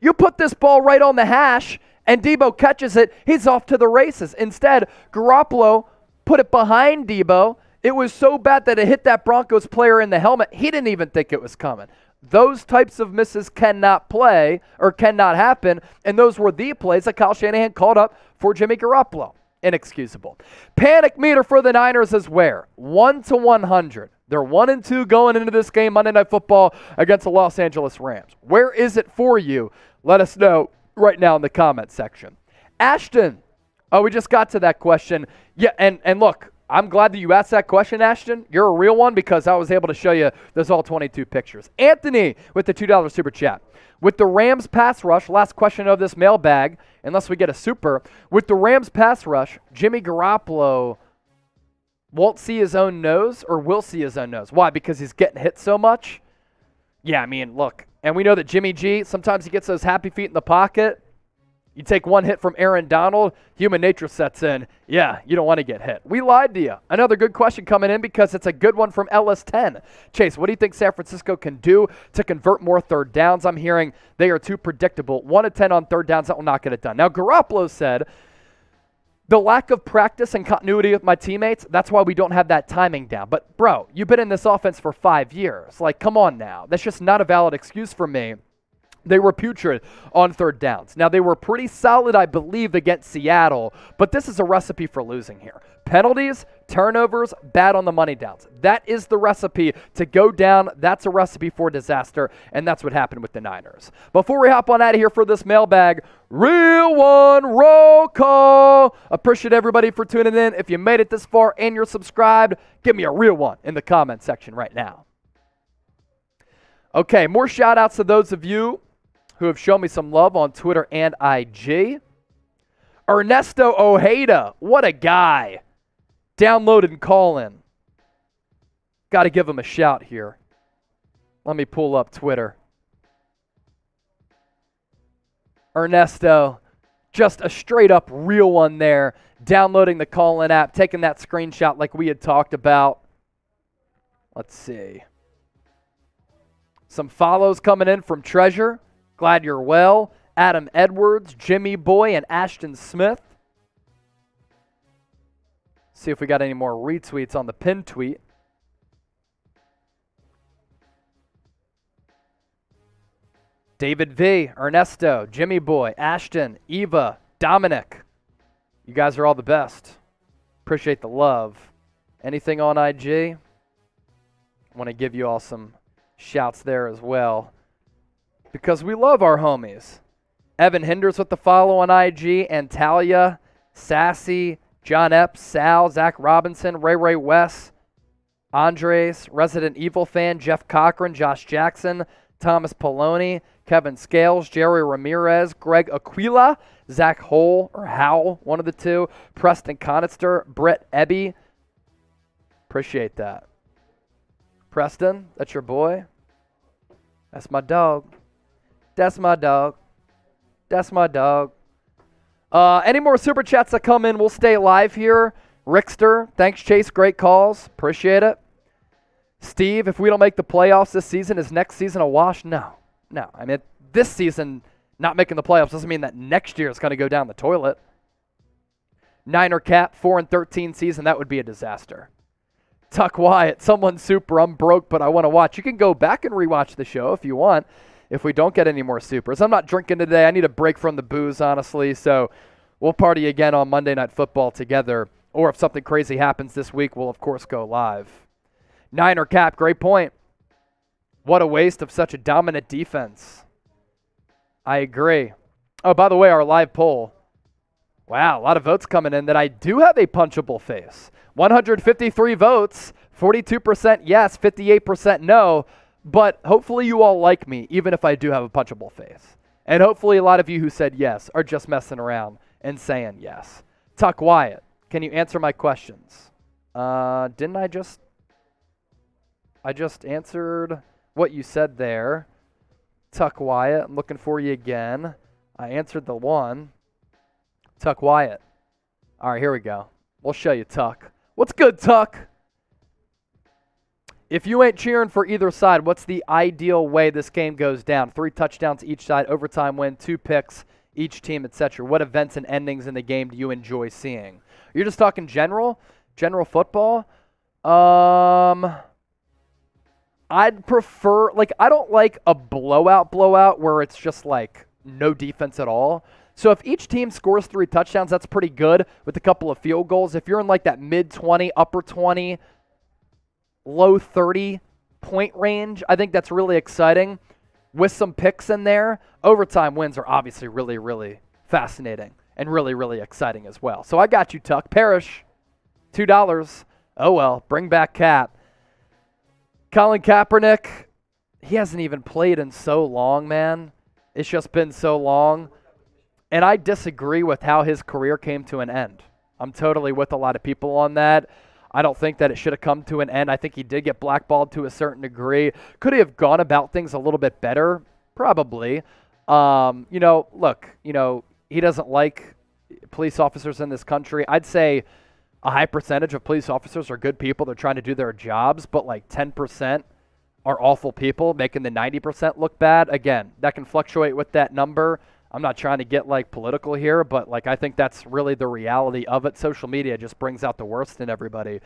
Speaker 1: You put this ball right on the hash, and Deebo catches it. He's off to the races. Instead, Garoppolo put it behind Deebo. It was so bad that it hit that Broncos player in the helmet. He didn't even think it was coming. Those types of misses cannot play or cannot happen, and those were the plays that Kyle Shanahan called up for Jimmy Garoppolo. Inexcusable. Panic meter for the Niners is where? 1 to 100. They're 1-2 going into this game, Monday Night Football, against the Los Angeles Rams. Where is it for you? Let us know right now in the comment section. Ashton, we just got to that question. Yeah, and look, I'm glad that you asked that question, Ashton. You're a real one because I was able to show you those all 22 pictures. Anthony with the $2 super chat. With the Rams pass rush, last question of this mailbag, unless we get a super. With the Rams pass rush, Jimmy Garoppolo won't see his own nose or will see his own nose. Why? Because he's getting hit so much? Yeah, I mean, look. And we know that Jimmy G, sometimes he gets those happy feet in the pocket. You take one hit from Aaron Donald, human nature sets in. Yeah, you don't want to get hit. We lied to you. Another good question coming in because it's a good one from LS10. Chase, what do you think San Francisco can do to convert more third downs? I'm hearing they are too predictable. 1 of 10 on third downs, that will not get it done. Now, Garoppolo said, the lack of practice and continuity with my teammates, that's why we don't have that timing down. But, bro, you've been in this offense for 5 years. Like, come on now. That's just not a valid excuse for me. They were putrid on third downs. Now, they were pretty solid, I believe, against Seattle, but this is a recipe for losing here. Penalties, turnovers, bad on the money downs. That is the recipe to go down. That's a recipe for disaster, and that's what happened with the Niners. Before we hop on out of here for this mailbag, real one, roll call. Appreciate everybody for tuning in. If you made it this far and you're subscribed, give me a real one in the comment section right now. Okay, more shout-outs to those of you who have shown me some love on Twitter and IG. Ernesto Ojeda, what a guy. Download and call in. Got to give him a shout here. Let me pull up Twitter. Ernesto, just a straight-up real one there. Downloading the call-in app, taking that screenshot like we had talked about. Let's see. Some follows coming in from Treasure. Glad you're well. Adam Edwards, Jimmy Boy, and Ashton Smith. See if we got any more retweets on the pinned tweet. David V, Ernesto, Jimmy Boy, Ashton, Eva, Dominic. You guys are all the best. Appreciate the love. Anything on IG? I want to give you all some shouts there as well, because we love our homies. Evan Hinders with the follow on IG, Antalya, Sassy, John Epps, Sal, Zach Robinson, Ray West, Andres, Resident Evil fan, Jeff Cochran, Josh Jackson, Thomas Poloni, Kevin Scales, Jerry Ramirez, Greg Aquila, Zach Hole, or Howell, one of the two, Preston Conister, Brett Ebby. Appreciate that. Preston, that's your boy? That's my dog. That's my dog. That's my dog. Any more super chats that come in, we'll stay live here. Rickster, thanks, Chase. Great calls. Appreciate it. Steve, if we don't make the playoffs this season, is next season a wash? No. I mean, this season not making the playoffs doesn't mean that next year is going to go down the toilet. Niner Cap, 4-13 season, that would be a disaster. Tuck Wyatt, someone super, I'm broke, but I want to watch. You can go back and rewatch the show if you want, if we don't get any more supers. I'm not drinking today. I need a break from the booze, honestly, so we'll party again on Monday Night Football together, or if something crazy happens this week, we'll, of course, go live. Niner Cap, great point. What a waste of such a dominant defense. I agree. Oh, by the way, our live poll. Wow, a lot of votes coming in that I do have a punchable face. 153 votes, 42% yes, 58% no, but hopefully you all like me, even if I do have a punchable face. And hopefully a lot of you who said yes are just messing around and saying yes. Tuck Wyatt, can you answer my questions? Didn't I just answered what you said there. Tuck Wyatt, I'm looking for you again. I answered the one. Tuck Wyatt. All right, here we go. We'll show you Tuck. What's good, Tuck? If you ain't cheering for either side, what's the ideal way this game goes down? 3 touchdowns each side, overtime win, 2 picks each team, etc. What events and endings in the game do you enjoy seeing? You're just talking general football? I'd prefer, I don't like a blowout where it's just no defense at all. So if each team scores 3 touchdowns, that's pretty good with a couple of field goals. If you're in that mid-20, upper 20, low 30 point range, I think that's really exciting. With some picks in there, overtime wins are obviously really, really fascinating and really, really exciting as well. So I got you, Tuck. Parrish, $2. Oh well, bring back Cap. Colin Kaepernick, he hasn't even played in so long, man. It's just been so long. And I disagree with how his career came to an end. I'm totally with a lot of people on that. I don't think that it should have come to an end. I think he did get blackballed to a certain degree. Could he have gone about things a little bit better? Probably. Look, he doesn't like police officers in this country. I'd say a high percentage of police officers are good people. They're trying to do their jobs, but like 10% are awful people, making the 90% look bad. Again, that can fluctuate with that number. I'm not trying to get like political here, but like I think that's really the reality of it. Social media just brings out the worst in everybody.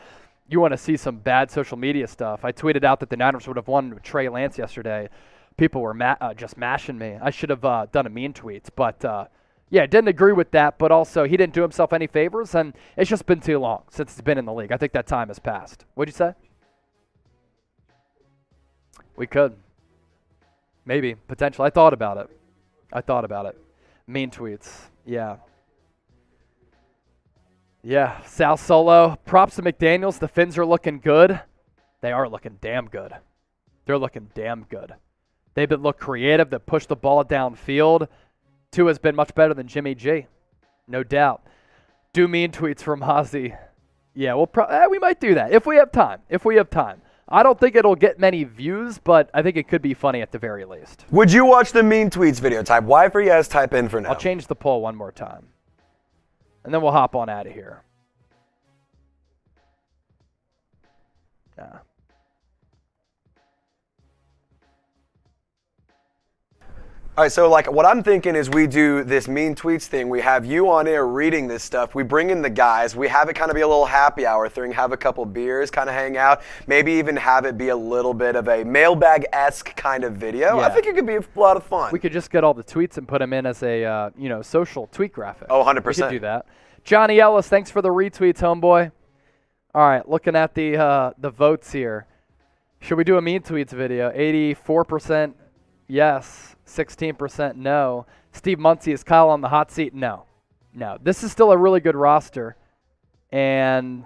Speaker 1: You want to see some bad social media stuff. I tweeted out that the Niners would have won with Trey Lance yesterday. People were just mashing me. I should have done a mean tweet, but yeah, didn't agree with that, but also he didn't do himself any favors, and it's just been too long since he's been in the league. I think that time has passed. What'd you say? We could. Maybe. Potentially. I thought about it. Mean tweets. Yeah. Yeah. Sal Solo. Props to McDaniels. The Finns are looking good. They are looking damn good. They're looking damn good. They've been look creative. They push the ball downfield. Tua has been much better than Jimmy G. No doubt. Do mean tweets from Ozzy. Yeah, we might do that if we have time. I don't think it'll get many views, but I think it could be funny at the very least.
Speaker 2: Would you watch the mean tweets video? Type Y for yes, type in for no.
Speaker 1: I'll change the poll one more time. And then we'll hop on out of here. Nah.
Speaker 2: All right, so like what I'm thinking is we do this mean tweets thing. We have you on air reading this stuff. We bring in the guys. We have it kind of be a little happy hour thing, have a couple beers, kind of hang out, maybe even have it be a little bit of a mailbag-esque kind of video.
Speaker 1: Yeah.
Speaker 2: I think it could be a lot of fun.
Speaker 1: We could just get all the tweets and put them in as a social tweet graphic.
Speaker 2: Oh, 100%.
Speaker 1: We could do that. Johnny Ellis, thanks for the retweets, homeboy. All right, looking at the votes here. Should we do a mean tweets video? 84% yes. 16% no. Steve Muncie, is Kyle on the hot seat? No. This is still a really good roster. And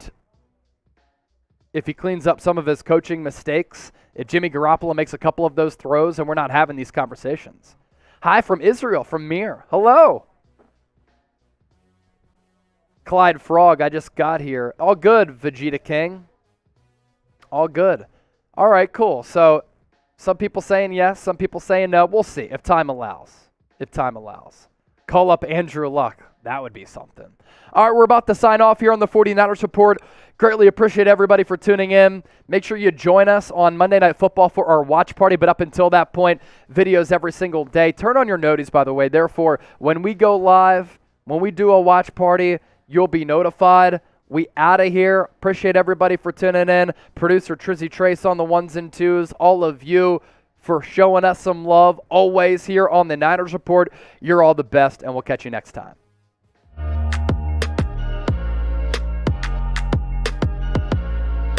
Speaker 1: if he cleans up some of his coaching mistakes, if Jimmy Garoppolo makes a couple of those throws, and we're not having these conversations. Hi from Israel, from Mir. Hello. Clyde Frog, I just got here. All good, Vegeta King. All good. All right, cool. So some people saying yes, some people saying no. We'll see if time allows. Call up Andrew Luck. That would be something. All right, we're about to sign off here on the 49ers Report. Greatly appreciate everybody for tuning in. Make sure you join us on Monday Night Football for our watch party. But up until that point, videos every single day. Turn on your noties, by the way. Therefore, when we go live, when we do a watch party, you'll be notified. We out of here. Appreciate everybody for tuning in. Producer Trizzy Trace on the ones and twos. All of you for showing us some love always here on the Niners Report. You're all the best, and we'll catch you next time.